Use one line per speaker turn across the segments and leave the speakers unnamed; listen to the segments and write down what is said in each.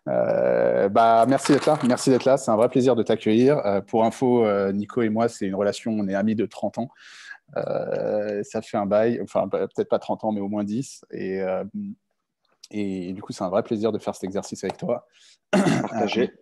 Merci d'être là. Merci d'être là. C'est un vrai plaisir de t'accueillir. Pour info, Nico et moi, c'est une relation, on est amis de 30 ans. Ça fait un bail, enfin peut-être pas 30 ans, mais au moins 10. Et du coup, c'est un vrai plaisir de faire cet exercice avec toi.
Partagé.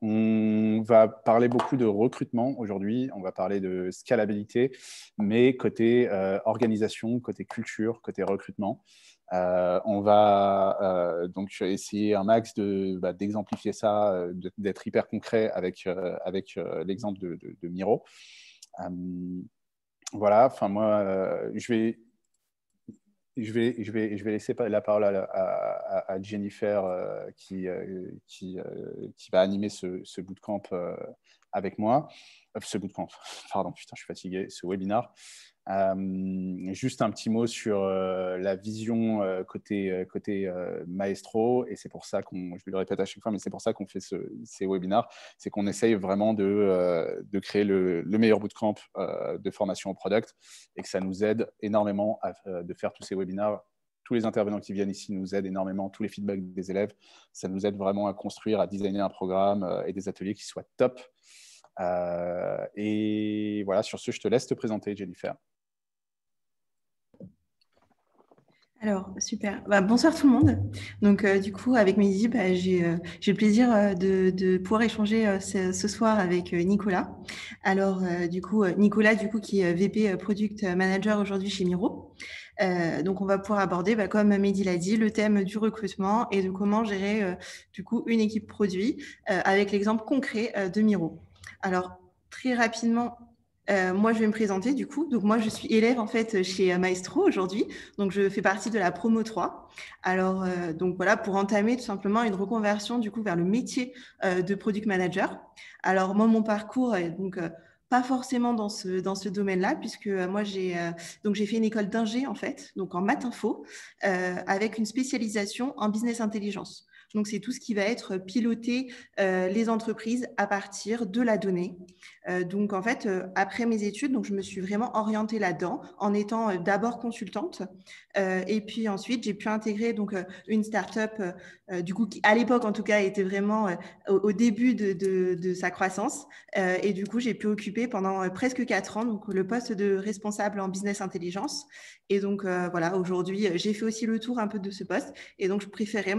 On va parler beaucoup de recrutement aujourd'hui, on va parler de scalabilité, mais côté organisation, côté culture, côté recrutement. On va donc essayer un max d'exemplifier ça, d'être hyper concret avec l'exemple de Miro. Voilà, enfin moi, je vais laisser la parole à Jennifer qui va animer ce bootcamp avec moi. Ce bootcamp, pardon, putain, je suis fatigué, ce webinar. Juste un petit mot sur la vision côté Maestro, et c'est pour ça je le répète à chaque fois, mais c'est pour ça qu'on fait ces webinars, c'est qu'on essaye vraiment de créer le meilleur bootcamp de formation au product, et que ça nous aide énormément de faire tous ces webinars. Tous les intervenants qui viennent ici nous aident énormément, tous les feedbacks des élèves, ça nous aide vraiment à construire, à designer un programme et des ateliers qui soient top. Et voilà, sur ce, je te laisse te présenter, Jennifer.
Alors, super. Bonsoir tout le monde. Donc, du coup, avec Mehdi, j'ai le plaisir de pouvoir échanger ce soir avec Nicolas. Alors, Nicolas, qui est VP Product Manager aujourd'hui chez Miro. Donc, on va pouvoir aborder, comme Mehdi l'a dit, le thème du recrutement et de comment gérer, une équipe produit avec l'exemple concret de Miro. Alors, très rapidement, moi, je vais me présenter du coup. Donc, moi, je suis élève en fait chez Maestro aujourd'hui. Donc, je fais partie de la promo 3. Alors, donc voilà, pour entamer tout simplement une reconversion du coup vers le métier de product manager. Alors, moi, mon parcours est donc pas forcément dans ce domaine-là, puisque moi, j'ai fait une école d'ingé en fait, donc en maths info, avec une spécialisation en business intelligence. Donc, c'est tout ce qui va être piloter les entreprises à partir de la donnée. Donc, en fait, après mes études, donc, je me suis vraiment orientée là-dedans en étant d'abord consultante. Et puis ensuite, j'ai pu intégrer donc, une start-up, du coup, qui, à l'époque, en tout cas, était vraiment au début de sa croissance. Et du coup, j'ai pu occuper pendant presque 4 ans donc, le poste de responsable en business intelligence. Et donc, voilà, aujourd'hui, j'ai fait aussi le tour un peu de ce poste. Et donc, je préférais...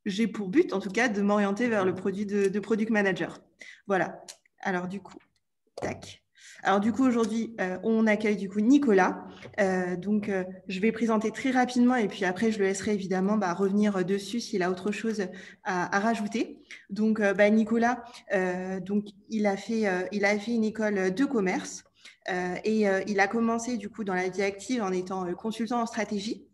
j'ai pour but, en tout cas, de m'orienter vers le produit de product manager. Voilà. Alors, du coup, tac. Alors, du coup, aujourd'hui, on accueille du coup Nicolas. Je vais présenter très rapidement et puis après, je le laisserai évidemment revenir dessus s'il a autre chose à rajouter. Donc, Nicolas, il a fait une école de commerce et il a commencé du coup dans la vie active en étant consultant en stratégie.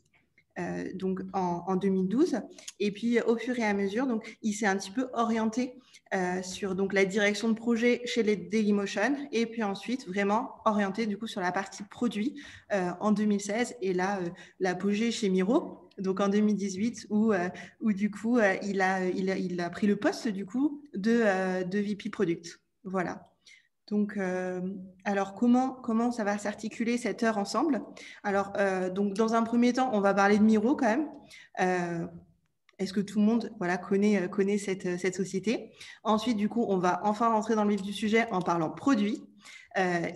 Donc en 2012. Et puis, au fur et à mesure, donc, il s'est un petit peu orienté sur donc, la direction de projet chez les Dailymotion et puis ensuite vraiment orienté du coup sur la partie produit en 2016 et là, l'apogée chez Miro. Donc en 2018 où du coup, il a pris le poste du coup de VP Product. Voilà. Donc, alors comment ça va s'articuler cette heure ensemble? Alors, donc dans un premier temps, on va parler de Miro quand même. Est-ce que tout le monde connaît cette société? Ensuite, du coup, on va enfin rentrer dans le vif du sujet en parlant produit.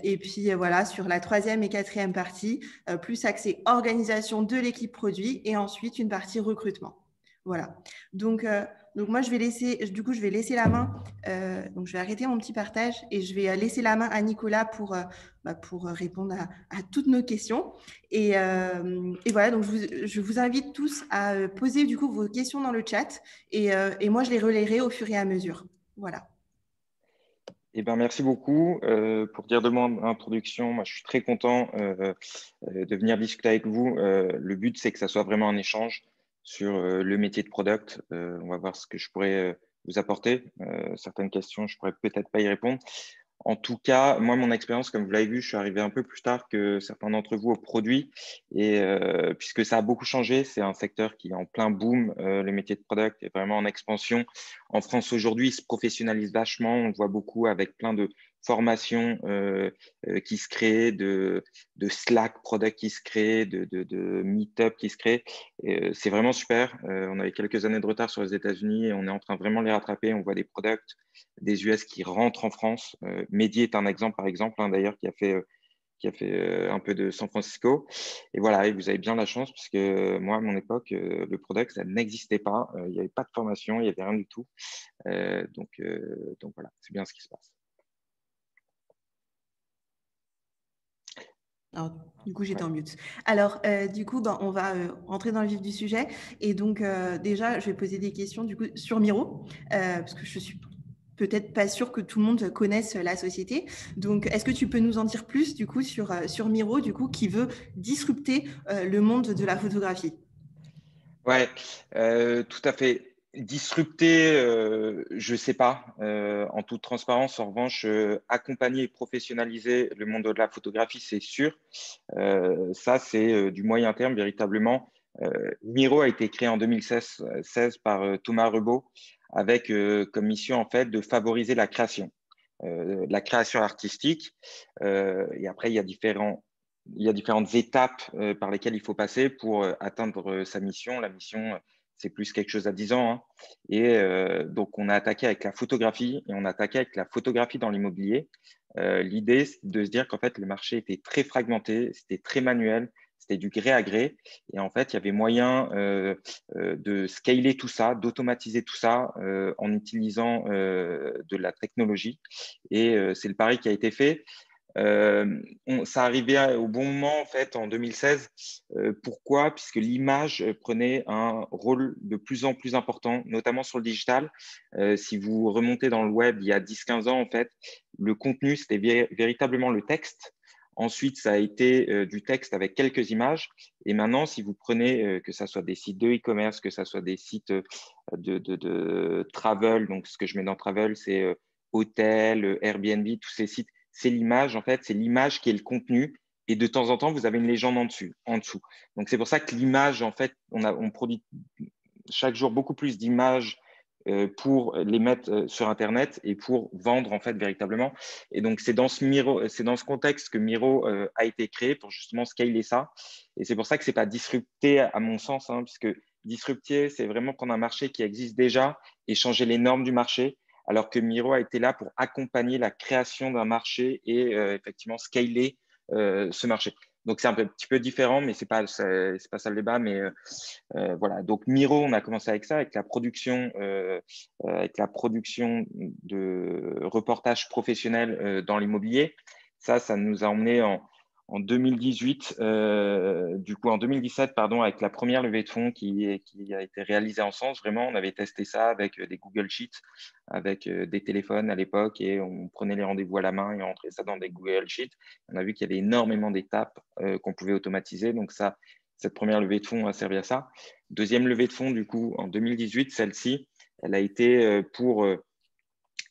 Et puis voilà, sur la 3e et 4e partie, plus axé organisation de l'équipe produit et ensuite une partie recrutement. Voilà. Donc moi, je vais laisser la main. Donc, je vais arrêter mon petit partage et je vais laisser la main à Nicolas pour répondre à toutes nos questions. Et voilà, donc je vous invite tous à poser du coup vos questions dans le chat et moi, je les relayerai au fur et à mesure. Voilà.
Eh ben, merci beaucoup. Pour dire de mon introduction, moi, je suis très content de venir discuter avec vous. Le but, c'est que ça soit vraiment un échange sur le métier de product. On va voir ce que je pourrais vous apporter. Certaines questions, je pourrais peut-être pas y répondre. En tout cas, moi, mon expérience, comme vous l'avez vu, je suis arrivé un peu plus tard que certains d'entre vous au produit. Et puisque ça a beaucoup changé, c'est un secteur qui est en plein boom. Le métier de product est vraiment en expansion. En France, aujourd'hui, il se professionnalise vachement. On le voit beaucoup avec plein de formations qui se créent, de Slack product qui se créent, de Meetup qui se créent. C'est vraiment super. On avait quelques années de retard sur les États-Unis et on est en train de vraiment les rattraper. On voit des products des US qui rentrent en France. Mehdi est un exemple, par exemple, d'ailleurs, qui a fait un peu de San Francisco. Et voilà, et vous avez bien la chance, puisque moi, à mon époque, le product, ça n'existait pas. Il n'y avait pas de formation, il n'y avait rien du tout. Donc voilà, c'est bien ce qui se passe.
Alors, du coup, j'étais en mute. Alors, du coup, on va rentrer dans le vif du sujet. Et donc, déjà, je vais poser des questions du coup sur Miro, parce que je suis peut-être pas sûre que tout le monde connaisse la société. Donc, est-ce que tu peux nous en dire plus du coup sur Miro, du coup, qui veut disrupter le monde de la photographie?
Ouais, tout à fait. Disrupter, je sais pas. En toute transparence, en revanche, accompagner et professionnaliser le monde de la photographie, c'est sûr. Ça, c'est du moyen terme, véritablement. Miro a été créé en 2016 par Thomas Rebaud avec comme mission, en fait, de favoriser la création artistique. Et après, il y a différentes étapes par lesquelles il faut passer pour atteindre sa mission. La mission, c'est plus quelque chose à 10 ans, hein. Et donc, on a attaqué avec la photographie et on a attaqué avec la photographie dans l'immobilier. L'idée, c'est de se dire qu'en fait, le marché était très fragmenté, c'était très manuel, c'était du gré à gré. Et en fait, il y avait moyen de scaler tout ça, d'automatiser tout ça en utilisant de la technologie. Et c'est le pari qui a été fait. Ça arrivait au bon moment en fait en 2016. Pourquoi? Puisque l'image prenait un rôle de plus en plus important, notamment sur le digital. Si vous remontez dans le web il y a 10-15 ans, en fait, le contenu, c'était véritablement le texte. Ensuite, ça a été du texte avec quelques images. Et maintenant, si vous prenez que ça soit des sites de e-commerce, que ça soit des sites de travel, donc ce que je mets dans travel, c'est hôtel, Airbnb, tous ces sites, c'est l'image, en fait, c'est l'image qui est le contenu. Et de temps en temps, vous avez une légende en dessous. Donc, c'est pour ça que l'image, en fait, on produit chaque jour beaucoup plus d'images pour les mettre sur Internet et pour vendre, en fait, véritablement. Et donc, c'est dans ce contexte que Miro a été créé pour justement scaler ça. Et c'est pour ça que c'est pas disrupté, à mon sens, hein, puisque disrupter, c'est vraiment prendre un marché qui existe déjà et changer les normes du marché, alors que Miro a été là pour accompagner la création d'un marché et effectivement scaler ce marché. Donc, c'est un petit peu différent, mais c'est pas ça le débat. Mais voilà. Donc, Miro, on a commencé avec ça, avec la production de reportages professionnels dans l'immobilier. Ça nous a emmené en 2018, du coup en 2017, pardon, avec la première levée de fonds qui a été réalisée en Sens. Vraiment, on avait testé ça avec des Google Sheets, avec des téléphones à l'époque, et on prenait les rendez-vous à la main et on rentrait ça dans des Google Sheets. On a vu qu'il y avait énormément d'étapes qu'on pouvait automatiser. Donc ça, cette première levée de fonds a servi à ça. Deuxième levée de fonds, du coup, en 2018, celle-ci, elle a été pour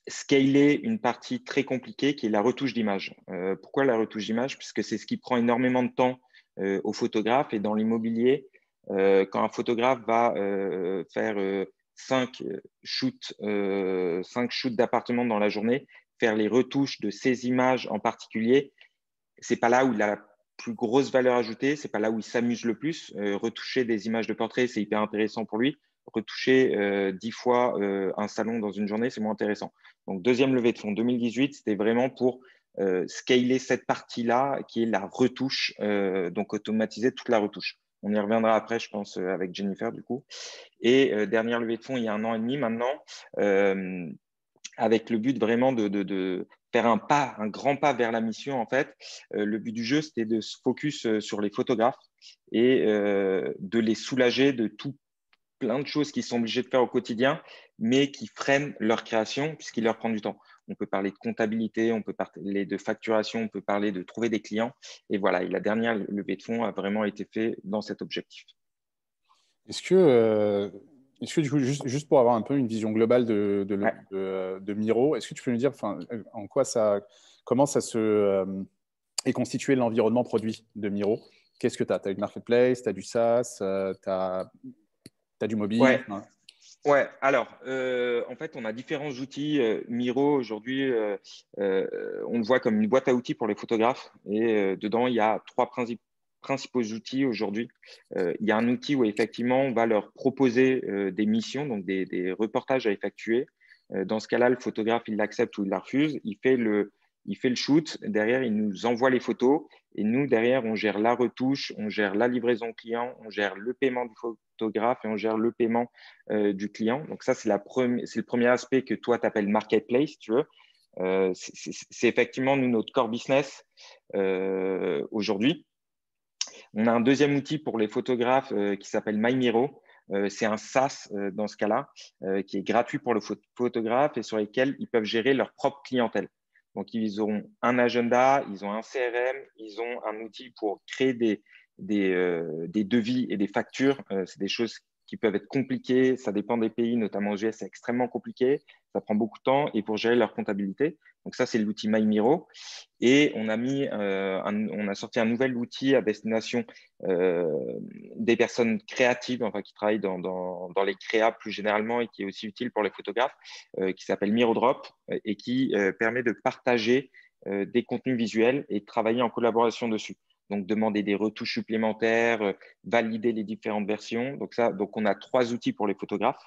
scaler une partie très compliquée qui est la retouche d'image. Pourquoi la retouche d'image? Puisque c'est ce qui prend énormément de temps aux photographes. Et dans l'immobilier, quand un photographe va faire 5 shoots d'appartements dans la journée, faire les retouches de ces images en particulier, c'est pas là où il a la plus grosse valeur ajoutée, c'est pas là où il s'amuse le plus. Retoucher des images de portrait, c'est hyper intéressant pour lui. Retoucher 10 fois un salon dans une journée, c'est moins intéressant. Donc, deuxième levée de fonds 2018, c'était vraiment pour scaler cette partie-là, qui est la retouche, donc automatiser toute la retouche. On y reviendra après, je pense, avec Jennifer, du coup. Et dernière levée de fonds, il y a 1 an et demi maintenant, avec le but vraiment de faire un grand pas vers la mission, en fait. Le but du jeu, c'était de se focus sur les photographes et de les soulager de tout plein de choses qu'ils sont obligés de faire au quotidien, mais qui freinent leur création puisqu'il leur prend du temps. On peut parler de comptabilité, on peut parler de facturation, on peut parler de trouver des clients. Et voilà, et la dernière levée de fonds a vraiment été faite dans cet objectif.
Est-ce que du coup, juste pour avoir un peu une vision globale
Ouais.
de Miro, est-ce que tu peux nous dire en quoi comment ça est constitué l'environnement produit de Miro? Qu'est-ce que tu as? Tu as une marketplace, tu as du SaaS, tu as du mobile?
Ouais. Ouais, alors, en fait, on a différents outils. Miro, aujourd'hui, on le voit comme une boîte à outils pour les photographes. Et dedans, il y a trois principaux outils aujourd'hui. Il y a un outil où, effectivement, on va leur proposer des missions, donc des reportages à effectuer. Dans ce cas-là, le photographe, il l'accepte ou il la refuse. Il fait le shoot. Derrière, il nous envoie les photos. Et nous, derrière, on gère la retouche, on gère la livraison client, on gère le paiement du photographe et on gère le paiement du client. Donc ça, c'est le premier aspect que toi, tu appelles marketplace, tu veux. C'est effectivement nous, notre core business aujourd'hui. On a un deuxième outil pour les photographes qui s'appelle MyMiro. C'est un SaaS dans ce cas-là, qui est gratuit pour le photographe et sur lesquels ils peuvent gérer leur propre clientèle. Donc, ils ont un agenda, ils ont un CRM, ils ont un outil pour créer des devis et des factures. C'est des choses qui peuvent être compliquées. Ça dépend des pays, notamment aux US, c'est extrêmement compliqué. Ça prend beaucoup de temps et pour gérer leur comptabilité. Donc, ça, c'est l'outil MyMiro. Et on a sorti un nouvel outil à destination des personnes créatives, enfin, qui travaillent dans les créas plus généralement et qui est aussi utile pour les photographes, qui s'appelle MiroDrop et qui permet de partager des contenus visuels et de travailler en collaboration dessus. Donc, demander des retouches supplémentaires, valider les différentes versions. Donc, on a trois outils pour les photographes.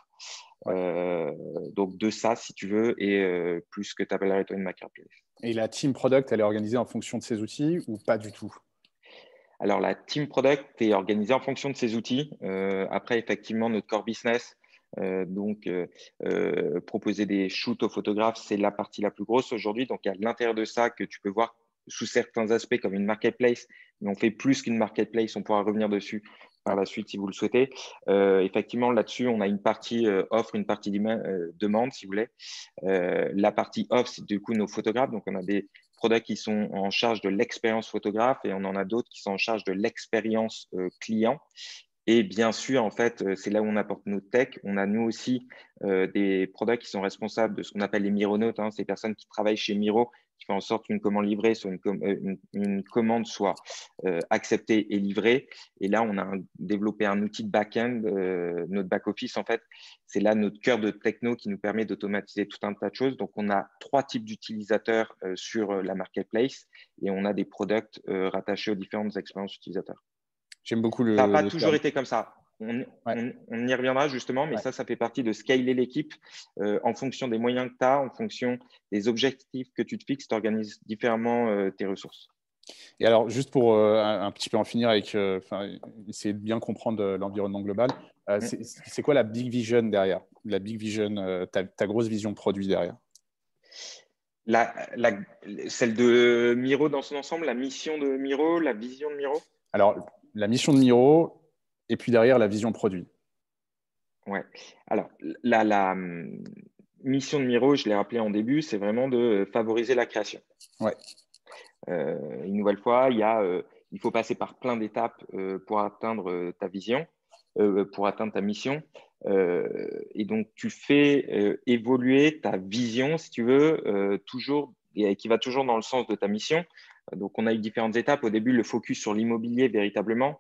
Donc, de ça, si tu veux, et plus ce que tu appellerais toi une marketplace.
Et la team product, elle est organisée en fonction de ces outils ou pas du tout?
Alors, la team product est organisée en fonction de ces outils. Après, effectivement, notre core business, proposer des shoots aux photographes, c'est la partie la plus grosse aujourd'hui. Donc, il y a l'intérieur de ça que tu peux voir sous certains aspects comme une marketplace, mais on fait plus qu'une marketplace. On pourra revenir dessus par la suite si vous le souhaitez. Effectivement, là-dessus, on a une partie offre, une partie demande, si vous voulez. La partie off, c'est du coup nos photographes. Donc, on a des products qui sont en charge de l'expérience photographe et on en a d'autres qui sont en charge de l'expérience client. Et bien sûr, en fait, c'est là où on apporte nos tech. On a nous aussi des products qui sont responsables de ce qu'on appelle les mironautes, hein, ces personnes qui travaillent chez Miro, qui font en sorte qu'une commande livrée soit une commande soit acceptée et livrée. Et là, on a développé un outil de back-end, notre back-office, en fait, c'est là notre cœur de techno qui nous permet d'automatiser tout un tas de choses. Donc, on a trois types d'utilisateurs sur la marketplace et on a des products rattachés aux différentes expériences utilisateurs.
J'aime beaucoup
Ça n'a pas
le
toujours
terme.
été comme ça. On y reviendra justement, mais
Ouais.
ça fait partie de scaler l'équipe en fonction des moyens que tu as, en fonction des objectifs que tu te fixes, tu organises différemment tes ressources.
Et alors, juste pour un petit peu en finir avec, essayer de bien comprendre l'environnement global, c'est quoi la big vision derrière? La big vision, ta grosse vision produit derrière?
Celle de Miro dans son ensemble, la mission de Miro, la vision de Miro?
Alors, la mission de Miro et puis derrière, la vision produit.
Ouais. Alors, la mission de Miro, je l'ai rappelé en début, c'est vraiment de favoriser la création.
Ouais.
Une nouvelle fois, il faut passer par plein d'étapes pour atteindre ta vision, pour atteindre ta mission. Et donc, tu fais évoluer ta vision, si tu veux, toujours, et qui va toujours dans le sens de ta mission. Donc, on a eu différentes étapes. Au début, le focus sur l'immobilier véritablement.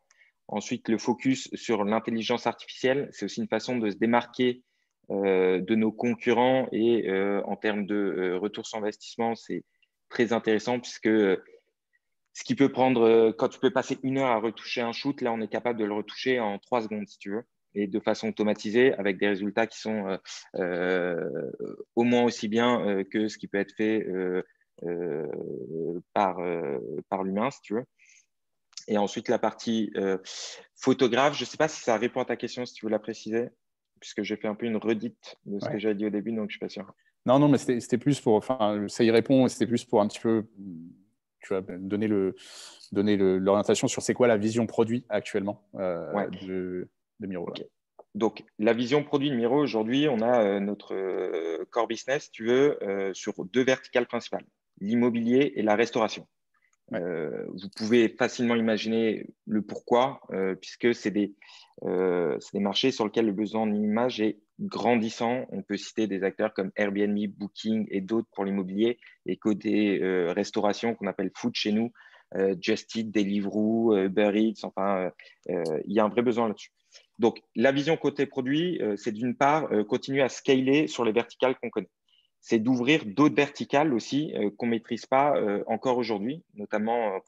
Ensuite, le focus sur l'intelligence artificielle. C'est aussi une façon de se démarquer de nos concurrents et en termes de retour sur investissement, c'est très intéressant puisque ce qui peut prendre, quand tu peux passer 1 heure à retoucher un shoot, là, on est capable de le retoucher en 3 secondes, si tu veux, et de façon automatisée avec des résultats qui sont au moins aussi bien que ce qui peut être fait par l'humain, si tu veux. Et ensuite, la partie photographe, je ne sais pas si ça répond à ta question, si tu veux la préciser, puisque j'ai fait un peu une redite de ce que j'avais dit au début, donc je ne suis pas sûr.
Non, mais c'était plus pour, enfin, ça y répond, c'était plus pour un petit peu, tu vois, donner l'orientation sur c'est quoi la vision produit actuellement de Miro.
Okay. Donc, la vision produit de Miro, aujourd'hui, on a notre core business, si tu veux, sur 2 verticales principales, l'immobilier et la restauration. Vous pouvez facilement imaginer le pourquoi, puisque c'est des marchés sur lesquels le besoin en image est grandissant. On peut citer des acteurs comme Airbnb, Booking et d'autres pour l'immobilier. Et côté restauration, qu'on appelle food chez nous, Just Eat, Deliveroo, Uber Eats, enfin, il y a un vrai besoin là-dessus. Donc, la vision côté produit, c'est d'une part continuer à scaler sur les verticales qu'on connaît. C'est d'ouvrir d'autres verticales aussi qu'on ne maîtrise pas encore aujourd'hui, notamment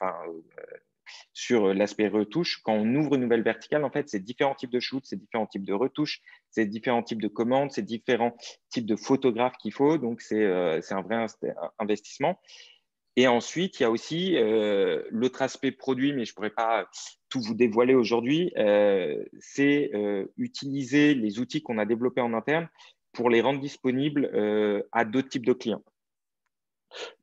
sur l'aspect retouche. Quand on ouvre une nouvelle verticale, en fait, c'est différents types de shoots, c'est différents types de retouches, c'est différents types de commandes, c'est différents types de photographes qu'il faut. Donc, c'est un vrai investissement. Et ensuite, il y a aussi l'autre aspect produit, mais je ne pourrais pas tout vous dévoiler aujourd'hui, c'est utiliser les outils qu'on a développés en interne pour les rendre disponibles à d'autres types de clients.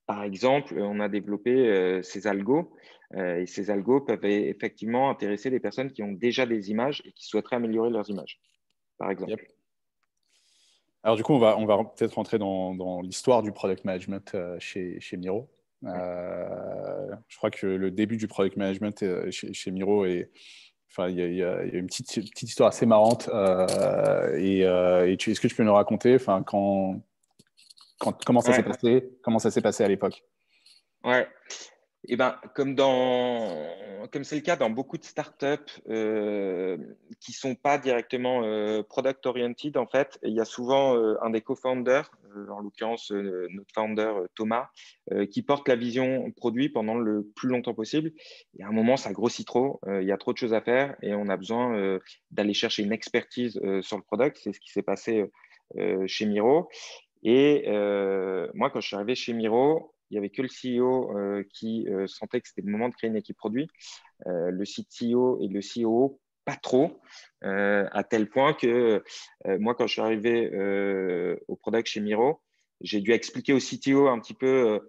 Par exemple, on a développé ces algos et ces algos peuvent effectivement intéresser des personnes qui ont déjà des images et qui souhaiteraient améliorer leurs images, par exemple.
Yep. Alors du coup, on va peut-être rentrer dans l'histoire du product management chez Miro. Je crois que le début du product management chez Miro enfin, il y a une petite histoire assez marrante. Est-ce que tu peux nous raconter, enfin, comment ça s'est passé, comment ça s'est passé à l'époque?
Ouais. Et ben, comme c'est le cas dans beaucoup de startups qui ne sont pas directement product oriented, en fait, il y a souvent un des co-founders, en l'occurrence notre founder Thomas, qui porte la vision produit pendant le plus longtemps possible. Et à un moment, ça grossit trop, il y a trop de choses à faire et on a besoin d'aller chercher une expertise sur le product. C'est ce qui s'est passé chez Miro. Et moi, quand je suis arrivé chez Miro, il n'y avait que le CEO qui sentait que c'était le moment de créer une équipe produit. Le CTO et le COO, pas trop, à tel point que moi, quand je suis arrivé au product chez Miro, j'ai dû expliquer au CTO un petit peu,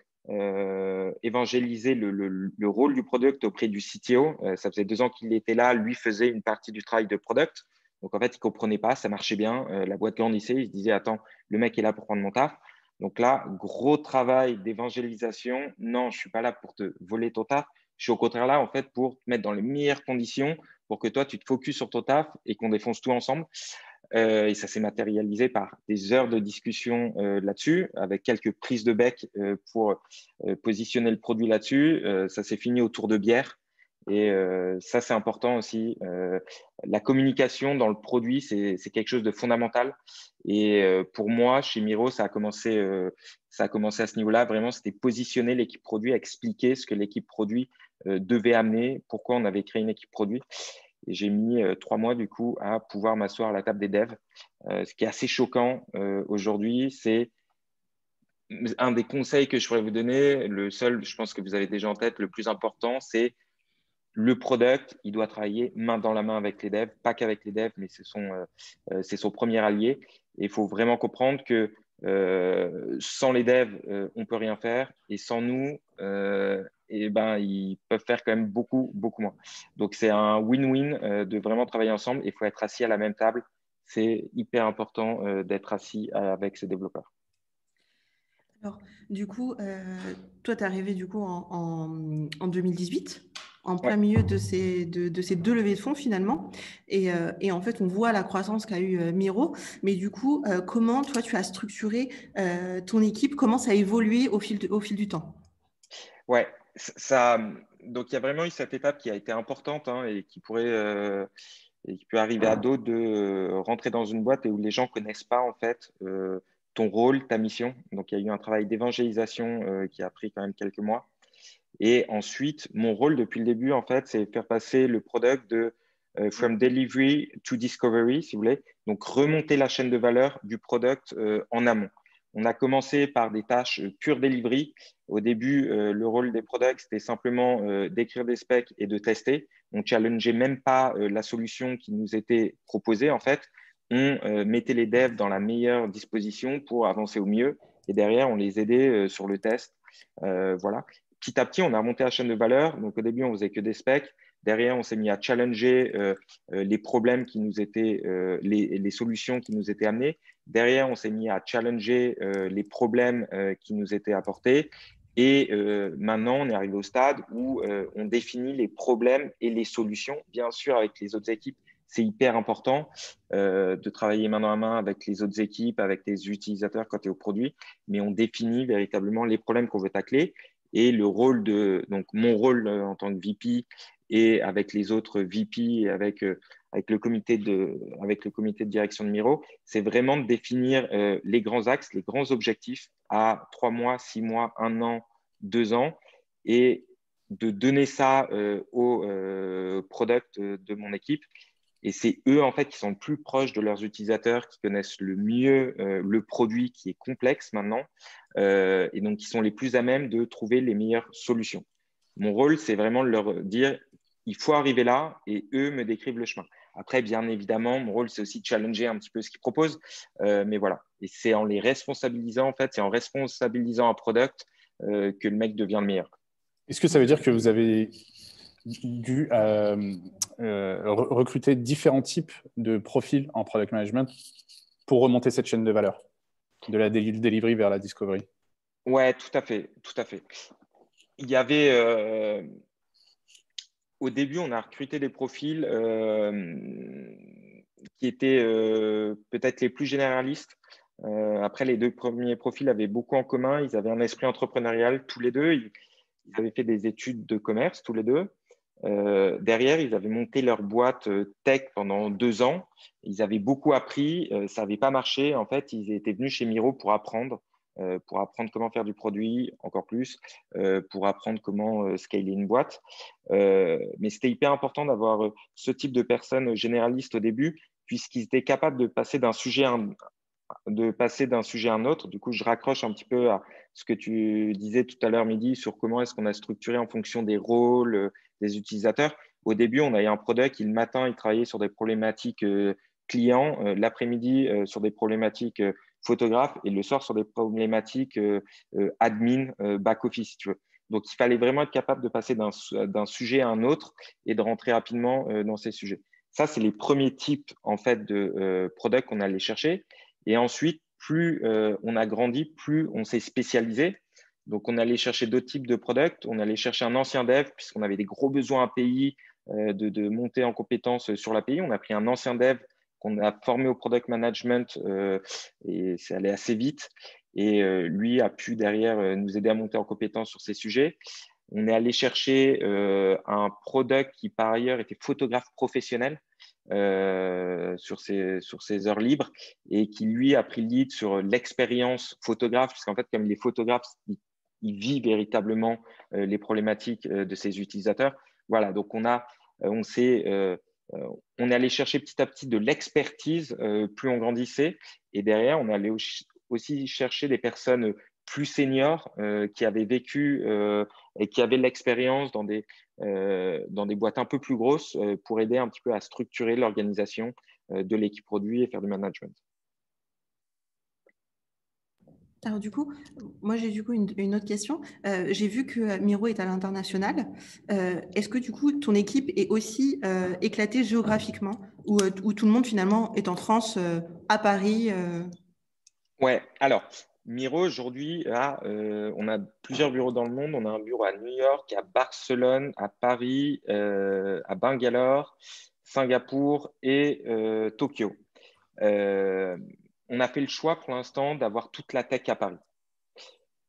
évangéliser le rôle du product auprès du CTO. Ça faisait 2 ans qu'il était là, lui faisait une partie du travail de product. Donc, en fait, il ne comprenait pas, ça marchait bien. La boîte grandissait, il se disait, attends, le mec est là pour prendre mon taf. Donc là, gros travail d'évangélisation. Non, je ne suis pas là pour te voler ton taf. Je suis au contraire là, en fait, pour te mettre dans les meilleures conditions pour que toi, tu te focuses sur ton taf et qu'on défonce tout ensemble. Et ça s'est matérialisé par des heures de discussion là-dessus, avec quelques prises de bec pour positionner le produit là-dessus. Ça s'est fini autour de bière. Et ça, c'est important aussi. La communication dans le produit, c'est quelque chose de fondamental. Et pour moi, chez Miro, ça a commencé à ce niveau-là. Vraiment, c'était positionner l'équipe produit, expliquer ce que l'équipe produit devait amener, pourquoi on avait créé une équipe produit. Et j'ai mis 3 mois, du coup, à pouvoir m'asseoir à la table des devs. Ce qui est assez choquant aujourd'hui, c'est un des conseils que je pourrais vous donner. Le seul, je pense que vous avez déjà en tête, le plus important, c'est le product, il doit travailler main dans la main avec les devs, pas qu'avec les devs, mais c'est son premier allié. Et il faut vraiment comprendre que sans les devs, on ne peut rien faire. Et sans nous, ils peuvent faire quand même beaucoup, beaucoup moins. Donc, c'est un win-win de vraiment travailler ensemble. Il faut être assis à la même table. C'est hyper important d'être assis avec ses développeurs.
Alors, du coup, toi, tu es arrivé du coup en 2018, en plein milieu de ces 2 levées de fonds finalement. Et en fait, on voit la croissance qu'a eu Miro. Mais du coup, comment toi, tu as structuré ton équipe? Comment ça a évolué au fil du temps?
Ouais, donc il y a vraiment eu cette étape qui a été importante et qui peut arriver à d'autres de rentrer dans une boîte et où les gens connaissent pas en fait ton rôle, ta mission. Donc il y a eu un travail d'évangélisation qui a pris quand même quelques mois. Et ensuite, mon rôle depuis le début en fait, c'est faire passer le product de from delivery to discovery, si vous voulez. Donc remonter la chaîne de valeur du product en amont. On a commencé par des tâches pure delivery. Au début, le rôle des products, c'était simplement d'écrire des specs et de tester. On ne challengeait même pas la solution qui nous était proposée. En fait, on mettait les devs dans la meilleure disposition pour avancer au mieux. Et derrière, on les aidait sur le test. Voilà. Petit à petit, on a remonté la chaîne de valeur. Donc, au début, on faisait que des specs. Derrière, on s'est mis à challenger les problèmes qui nous étaient, les solutions qui nous étaient amenées. Derrière, on s'est mis à challenger les problèmes qui nous étaient apportés. Et maintenant, on est arrivé au stade où on définit les problèmes et les solutions. Bien sûr, avec les autres équipes, c'est hyper important de travailler main dans la main avec les autres équipes, avec les utilisateurs quand tu es au produit. Mais on définit véritablement les problèmes qu'on veut tacler. Et donc mon rôle en tant que VP et avec les autres VP et avec avec le comité de direction de Miro, c'est vraiment de définir les grands axes, les grands objectifs à 3 mois, 6 mois, 1 an, 2 ans, et de donner ça aux product de mon équipe. Et c'est eux, en fait, qui sont le plus proches de leurs utilisateurs, qui connaissent le mieux le produit qui est complexe maintenant, et donc qui sont les plus à même de trouver les meilleures solutions. Mon rôle, c'est vraiment de leur dire, il faut arriver là, et eux me décrivent le chemin. Après, bien évidemment, mon rôle, c'est aussi de challenger un petit peu ce qu'ils proposent, mais voilà. Et c'est en les responsabilisant, en fait, c'est en responsabilisant un product que le mec devient le meilleur.
Est-ce que ça veut dire que vous avez dû recruter différents types de profils en product management pour remonter cette chaîne de valeur, de la delivery vers la discovery?
Ouais, tout à fait, tout à fait. Il y avait, au début, on a recruté des profils qui étaient peut-être les plus généralistes. Après, les 2 premiers profils avaient beaucoup en commun. Ils avaient un esprit entrepreneurial tous les deux. Ils avaient fait des études de commerce tous les deux. Derrière, ils avaient monté leur boîte tech pendant 2 ans. Ils avaient beaucoup appris. Ça n'avait pas marché. En fait, ils étaient venus chez Miro pour apprendre comment faire du produit encore plus, pour apprendre comment scaler une boîte. Mais c'était hyper important d'avoir ce type de personnes généralistes au début, puisqu'ils étaient capables de passer d'un sujet à un autre. Du coup, je raccroche un petit peu à ce que tu disais tout à l'heure, Mehdi, sur comment est-ce qu'on a structuré en fonction des rôles des utilisateurs. Au début, on avait un product qui, le matin, il travaillait sur des problématiques clients, l'après-midi, sur des problématiques photographes, et le soir, sur des problématiques admin, back-office, si tu veux. Donc, il fallait vraiment être capable de passer d'un sujet à un autre et de rentrer rapidement dans ces sujets. Ça, c'est les premiers types en fait, de product qu'on allait chercher. Et ensuite, plus on a grandi, plus on s'est spécialisé. Donc, on allait chercher d'autres types de products. On allait chercher un ancien dev, puisqu'on avait des gros besoins API, de monter en compétences sur l'API. On a pris un ancien dev qu'on a formé au product management et c'est allé assez vite. Et lui a pu derrière nous aider à monter en compétences sur ces sujets. On est allé chercher un product qui, par ailleurs, était photographe professionnel sur ses heures libres et qui, lui, a pris le lead sur l'expérience photographe, puisqu'en fait, comme il est photographe, il vit véritablement les problématiques de ses utilisateurs. Voilà, donc on est allé chercher petit à petit de l'expertise plus on grandissait, et derrière, on est allé aussi chercher des personnes plus seniors qui avaient vécu et qui avaient l'expérience dans des boîtes un peu plus grosses pour aider un petit peu à structurer l'organisation de l'équipe produit et faire du management.
Alors du coup, moi j'ai du coup une autre question. J'ai vu que Miro est à l'international. Est-ce que du coup ton équipe est aussi éclatée géographiquement ou tout le monde finalement est en France, à Paris
Ouais, alors Miro aujourd'hui, on a plusieurs bureaux dans le monde. On a un bureau à New York, à Barcelone, à Paris, à Bangalore, Singapour et Tokyo. On a fait le choix pour l'instant d'avoir toute la tech à Paris.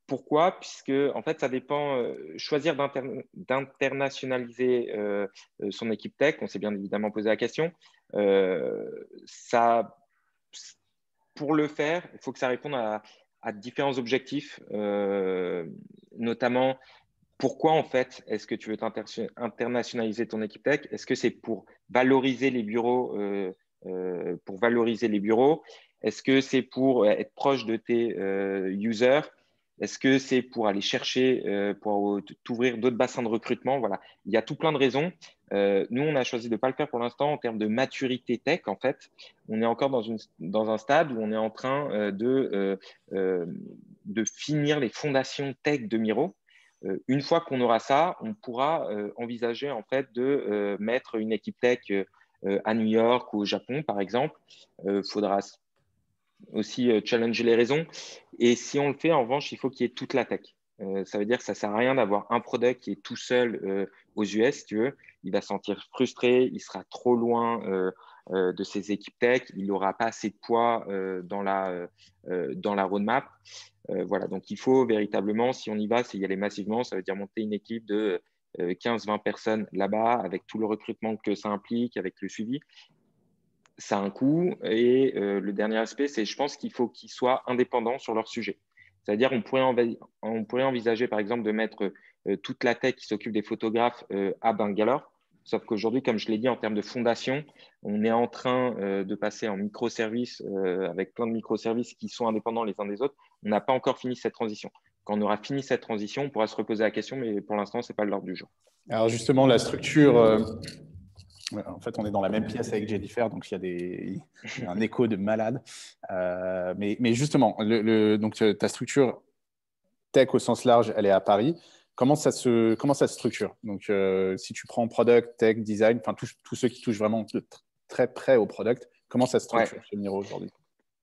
Pourquoi? Puisque en fait, ça dépend. Choisir d'internationaliser son équipe tech, on s'est bien évidemment posé la question. Pour le faire, il faut que ça réponde à différents objectifs, notamment pourquoi en fait est-ce que tu veux internationaliser ton équipe tech? Est-ce que c'est pour valoriser les bureaux, Est-ce que c'est pour être proche de tes users? Est-ce que c'est pour aller chercher, pour t'ouvrir d'autres bassins de recrutement? Voilà, il y a tout plein de raisons. Nous, on a choisi de ne pas le faire pour l'instant en termes de maturité tech. En fait, on est encore dans un stade où on est en train de finir les fondations tech de Miro. Une fois qu'on aura ça, on pourra envisager en fait de mettre une équipe tech à New York ou au Japon, par exemple. Faudra aussi challenger les raisons. Et si on le fait, en revanche, il faut qu'il y ait toute la tech. Ça veut dire que ça ne sert à rien d'avoir un product qui est tout seul aux US, si tu veux. Il va se sentir frustré, il sera trop loin de ses équipes tech, il n'aura pas assez de poids dans la roadmap. Voilà, donc il faut véritablement, si on y va, c'est y aller massivement. Ça veut dire monter une équipe de 15-20 personnes là-bas, avec tout le recrutement que ça implique, avec le suivi. ça a un coût. Et le dernier aspect, c'est je pense qu'il faut qu'ils soient indépendants sur leur sujet. C'est-à-dire on pourrait envisager, par exemple, de mettre toute la tech qui s'occupe des photographes à Bangalore. Sauf qu'aujourd'hui, comme je l'ai dit, en termes de fondation, on est en train de passer en microservices avec plein de microservices qui sont indépendants les uns des autres. On n'a pas encore fini cette transition. Quand on aura fini cette transition, on pourra se reposer la question, mais pour l'instant, ce n'est pas l'ordre du jour.
Alors justement, la structure, en fait, on est dans la même pièce avec Jennifer, donc il y a un écho de malade. Mais justement, donc, ta structure tech au sens large, elle est à Paris. Comment ça se structure? Donc, si tu prends product, tech, design, enfin tous ceux qui touchent vraiment très près au product, comment ça se structure chez Miro aujourd'hui?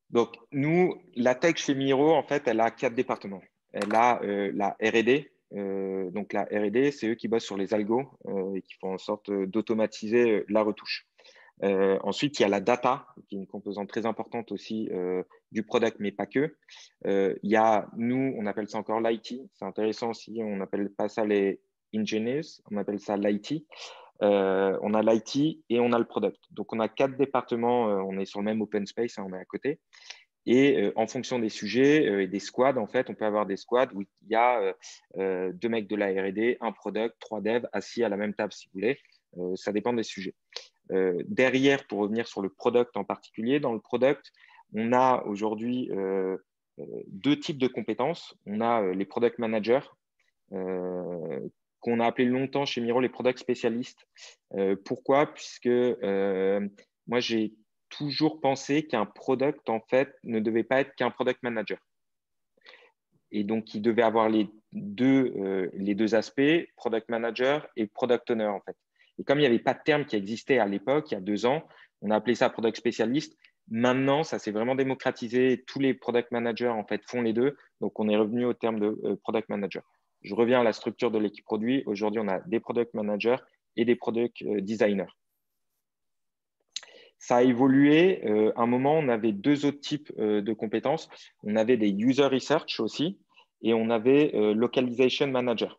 Donc, nous, la tech chez Miro, en fait, elle a 4 départements. Elle a la R&D. Donc, la R&D, c'est eux qui bossent sur les algos et qui font en sorte d'automatiser la retouche. Ensuite, il y a la data, qui est une composante très importante aussi du product, mais pas que. Il y a, nous, on appelle ça encore l'IT. C'est intéressant aussi, on n'appelle pas ça les engineers, on appelle ça l'IT. On a l'IT et on a le product. Donc, on a 4 départements, on est sur le même open space, hein, on est à côté. Et en fonction des sujets et des squads, en fait, on peut avoir des squads où il y a 2 mecs de la R&D, un product, 3 devs assis à la même table si vous voulez. Ça dépend des sujets. Derrière, pour revenir sur le product en particulier, dans le product, on a aujourd'hui 2 types de compétences. On a les product managers, qu'on a appelé longtemps chez Miro les product spécialistes. Pourquoi? Puisque moi, j'ai toujours pensé qu'un product, en fait, ne devait pas être qu'un product manager. Et donc, il devait avoir les deux aspects, product manager et product owner, en fait. Et comme il n'y avait pas de terme qui existait à l'époque, il y a 2 ans, on a appelé ça product spécialiste. Maintenant, ça s'est vraiment démocratisé. Tous les product managers, en fait, font les deux. Donc, on est revenu au terme de product manager. Je reviens à la structure de l'équipe produit. Aujourd'hui, on a des product managers et des product designers. Ça a évolué. À un moment, on avait 2 autres types de compétences. On avait des user research aussi et on avait localization manager.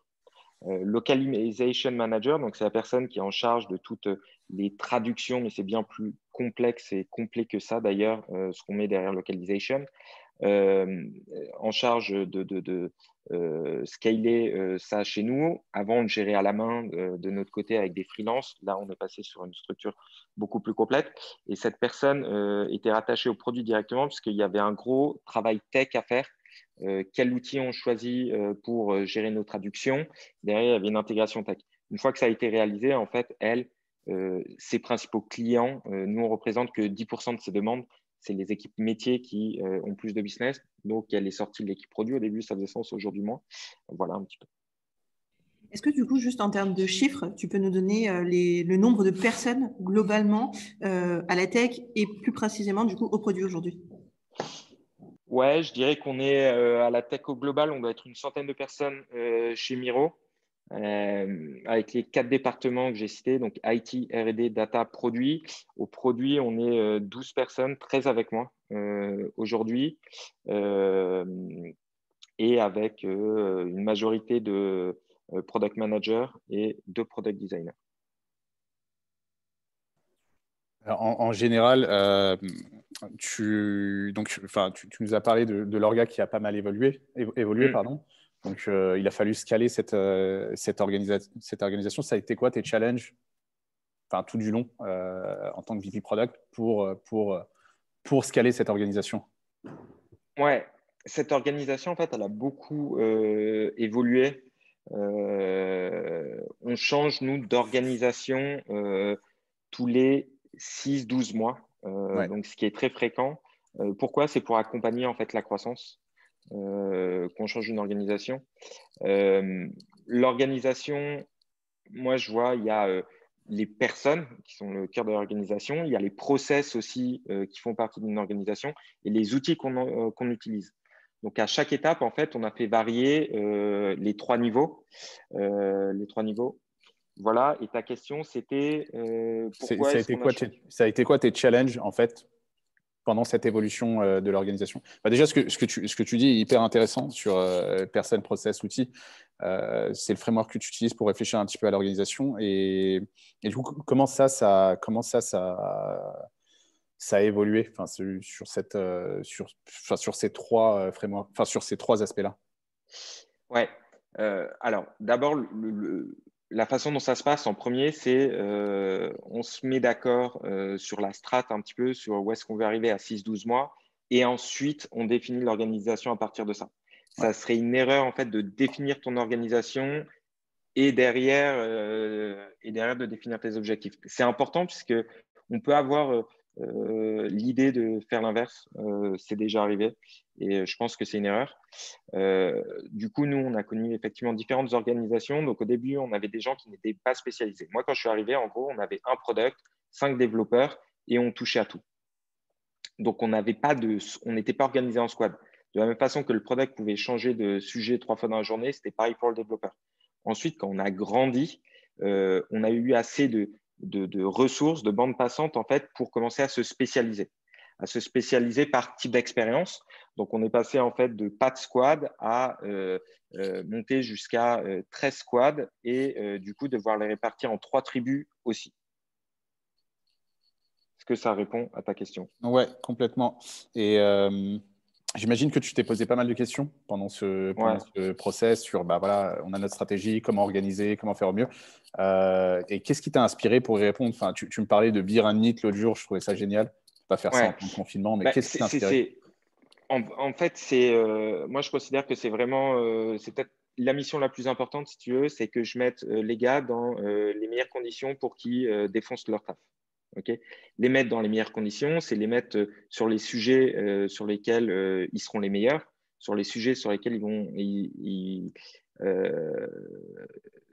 Localization manager, donc c'est la personne qui est en charge de toutes les traductions, mais c'est bien plus complexe et complet que ça d'ailleurs, ce qu'on met derrière localization. En charge de scaler ça chez nous. Avant, on le gérait à la main de notre côté avec des freelances. Là, on est passé sur une structure beaucoup plus complète. Et cette personne était rattachée au produit directement puisqu'il y avait un gros travail tech à faire. Quel outil on choisit pour gérer nos traductions. Derrière, il y avait une intégration tech. Une fois que ça a été réalisé, en fait, ses principaux clients, nous, on représente que 10% de ces demandes. C'est les équipes métiers qui ont plus de business. Donc, elle est sortie de l'équipe produit. Au début, ça faisait sens, aujourd'hui moins. Voilà un petit peu.
Est-ce que du coup, juste en termes de chiffres, tu peux nous donner le nombre de personnes globalement à la tech et plus précisément du coup au produit aujourd'hui?
Ouais, je dirais qu'on est à la tech au global, on doit être une centaine de personnes chez Miro, avec les 4 départements que j'ai cités, donc IT, R&D, data, produit. Au produit, on est 12 personnes, 13 avec moi aujourd'hui, et avec une majorité de product managers et 2 product designers.
Alors, en général, tu nous as parlé de l'orga qui a pas mal évolué. Pardon. Donc, il a fallu scaler cette organisation. Ça a été quoi tes challenges, tout du long, en tant que VP Product pour scaler cette organisation?
Ouais, cette organisation, en fait, elle a beaucoup évolué. On change, nous, d'organisation tous les 6-12 mois,
Ouais.
donc ce qui est très fréquent. Pourquoi? C'est pour accompagner en fait la croissance qu'on change une organisation. L'organisation, moi je vois, il y a les personnes qui sont le cœur de l'organisation, il y a les process aussi qui font partie d'une organisation et les outils qu'on utilise. Donc à chaque étape, en fait, on a fait varier les 3 niveaux. Voilà, et ta question, c'était pourquoi
ça
est-ce qu'on a changé?
Ça a été quoi tes challenges, en fait, pendant cette évolution de l'organisation? Déjà, ce que tu dis est hyper intéressant sur personne, process, outils. C'est le framework que tu utilises pour réfléchir un petit peu à l'organisation. Et du coup, comment ça ça a évolué sur ces trois frameworks, enfin, sur ces trois aspects-là?
Ouais. Alors, d'abord, la façon dont ça se passe en premier, c'est on se met d'accord sur la strate un petit peu, sur où est-ce qu'on veut arriver à 6-12 mois, et ensuite, on définit l'organisation à partir de ça.
Ouais.
Ça serait une erreur, en fait, de définir ton organisation et derrière de définir tes objectifs. C'est important puisque on peut avoir l'idée de faire l'inverse. C'est déjà arrivé et je pense que c'est une erreur. Du coup, nous, on a connu effectivement différentes organisations. Donc, au début, on avait des gens qui n'étaient pas spécialisés. Moi, quand je suis arrivé, en gros, on avait un product, 5 développeurs et on touchait à tout. Donc, on n'était pas organisé en squad. De la même façon que le product pouvait changer de sujet 3 fois dans la journée, c'était pareil pour le développeur. Ensuite, quand on a grandi, on a eu assez de ressources, de bandes passantes, en fait, pour commencer à se spécialiser par type d'expérience. Donc, on est passé, en fait, de pas de squad à monter jusqu'à 13 squads et du coup, devoir les répartir en 3 tribus aussi. Est-ce que ça répond à ta question?
Ouais, complètement. Et j'imagine que tu t'es posé pas mal de questions pendant ce process sur, bah voilà, on a notre stratégie, comment organiser, comment faire au mieux. Et qu'est-ce qui t'a inspiré pour y répondre? Enfin, tu me parlais de Beer and Meat l'autre jour, je trouvais ça génial. Pas faire ça en
Ouais.
temps de confinement, mais
Bah,
qu'est-ce qui t'a inspiré?
En fait, moi, je considère que c'est vraiment, c'est peut-être la mission la plus importante, si tu veux, c'est que je mette les gars dans les meilleures conditions pour qu'ils défoncent leur taf. Okay, les mettre dans les meilleures conditions, c'est les mettre sur les sujets sur lesquels ils seront les meilleurs, sur les sujets sur lesquels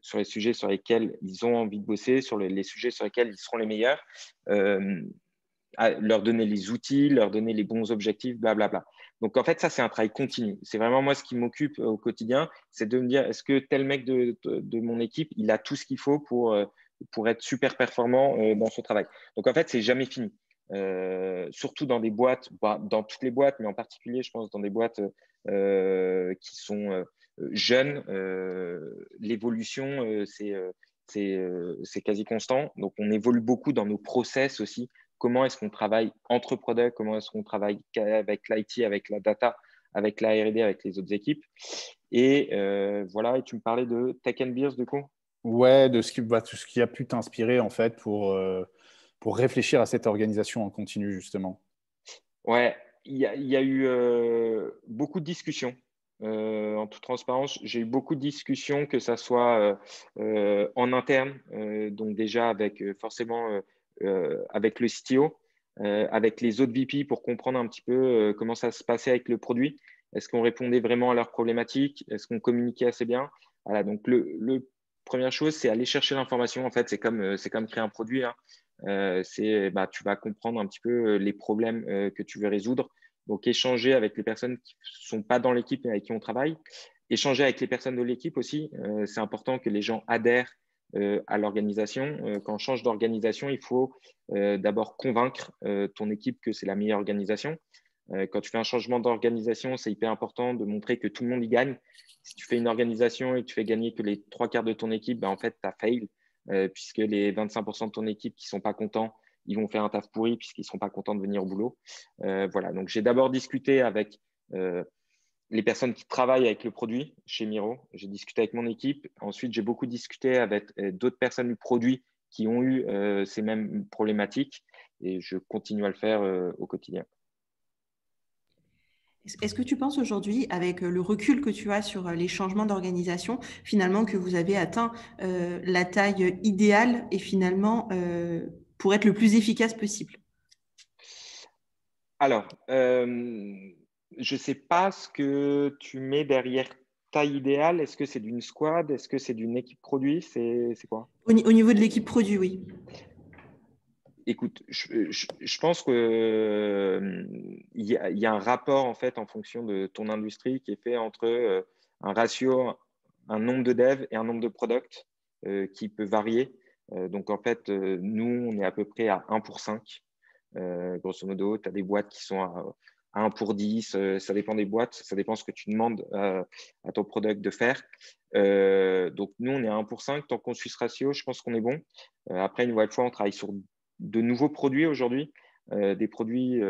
sur les sujets sur lesquels ils ont envie de bosser, sur les sujets sur lesquels ils seront les meilleurs. Leur donner les outils, leur donner les bons objectifs, blablabla. Donc, en fait, ça, c'est un travail continu. C'est vraiment moi ce qui m'occupe au quotidien, c'est de me dire, est-ce que tel mec de mon équipe, il a tout ce qu'il faut pour être super performant dans son travail. Donc, en fait, c'est jamais fini. Surtout dans des boîtes, dans toutes les boîtes, mais en particulier, je pense, dans des boîtes qui sont jeunes, l'évolution, c'est quasi constant. Donc, on évolue beaucoup dans nos process aussi. Comment est-ce qu'on travaille entre products, comment est-ce qu'on travaille avec l'IT, avec la data, avec la R&D, avec les autres équipes. Et voilà, et tu me parlais de Tech and Beers, du coup?
Ouais, de ce qui a pu t'inspirer en fait pour réfléchir à cette organisation en continu, justement.
Ouais, il y a eu beaucoup de discussions. En toute transparence, j'ai eu beaucoup de discussions, que ça soit en interne, donc déjà avec forcément avec le CTO, avec les autres VP pour comprendre un petit peu comment ça se passait avec le produit. Est-ce qu'on répondait vraiment à leurs problématiques? Est-ce qu'on communiquait assez bien? Voilà, donc première chose, c'est aller chercher l'information. En fait, c'est comme créer un produit, hein. Tu vas comprendre un petit peu les problèmes que tu veux résoudre. Donc, échanger avec les personnes qui ne sont pas dans l'équipe et avec qui on travaille. Échanger avec les personnes de l'équipe aussi. C'est important que les gens adhèrent à l'organisation. Quand on change d'organisation, il faut d'abord convaincre ton équipe que c'est la meilleure organisation. Quand tu fais un changement d'organisation, c'est hyper important de montrer que tout le monde y gagne. Si tu fais une organisation et que tu fais gagner que les 3/4 de ton équipe, ben, en fait, tu as fail, puisque les 25% de ton équipe qui ne sont pas contents, ils vont faire un taf pourri puisqu'ils ne seront pas contents de venir au boulot. Voilà, donc j'ai d'abord discuté avec les personnes qui travaillent avec le produit chez Miro. J'ai discuté avec mon équipe. Ensuite, j'ai beaucoup discuté avec d'autres personnes du produit qui ont eu ces mêmes problématiques et je continue à le faire au quotidien.
Est-ce que tu penses aujourd'hui, avec le recul que tu as sur les changements d'organisation, finalement que vous avez atteint la taille idéale et finalement pour être le plus efficace possible?
Alors, je ne sais pas ce que tu mets derrière taille idéale. Est-ce que c'est d'une squad? Est-ce que c'est d'une équipe produit? C'est quoi?
Au niveau de l'équipe produit, oui.
Écoute, je pense que il y a un rapport en fait en fonction de ton industrie qui est fait entre un ratio, un nombre de devs et un nombre de products qui peut varier. Donc en fait, nous, on est à peu près à 1 pour 5. Grosso modo, tu as des boîtes qui sont à 1 pour 10. Ça dépend des boîtes, ça dépend ce que tu demandes à ton product de faire. Donc nous, on est à 1 pour 5. Tant qu'on suit ce ratio, je pense qu'on est bon. Après, une fois, on travaille sur de nouveaux produits aujourd'hui. des produits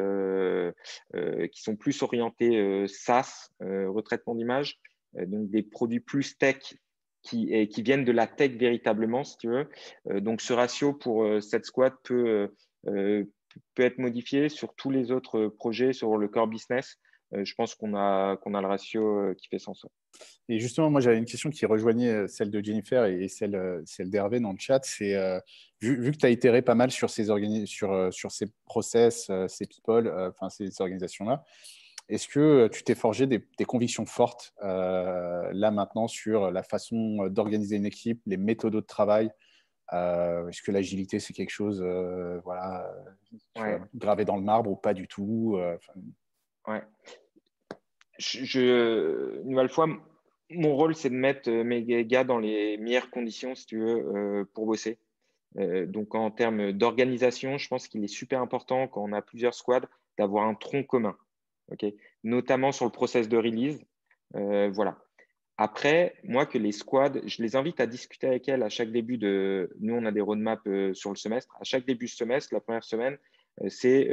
qui sont plus orientés SaaS, retraitement d'image, donc des produits plus tech qui viennent de la tech véritablement, si tu veux. Donc, ce ratio pour cette squad peut être modifié sur tous les autres projets, sur le core business. Je pense qu'on a le ratio qui fait sens.
Et justement, moi, j'avais une question qui rejoignait celle de Jennifer et celle d'Hervé dans le chat. C'est vu que tu as itéré pas mal sur sur ces process, ces people, enfin ces organisations-là, est-ce que tu t'es forgé des convictions fortes là maintenant sur la façon d'organiser une équipe, les méthodes de travail? Est-ce que l'agilité, c'est quelque chose voilà,
Ouais.
gravé dans le marbre ou pas du tout
Ouais. Une nouvelle fois, mon rôle, c'est de mettre mes gars dans les meilleures conditions, si tu veux, pour bosser. Donc, en termes d'organisation, je pense qu'il est super important quand on a plusieurs squads d'avoir un tronc commun, okay, notamment sur le process de release. Voilà. Après, moi, que les squads, je les invite à discuter avec elles à chaque début de. Nous, on a des roadmaps sur le semestre. À chaque début de semestre, la première semaine, c'est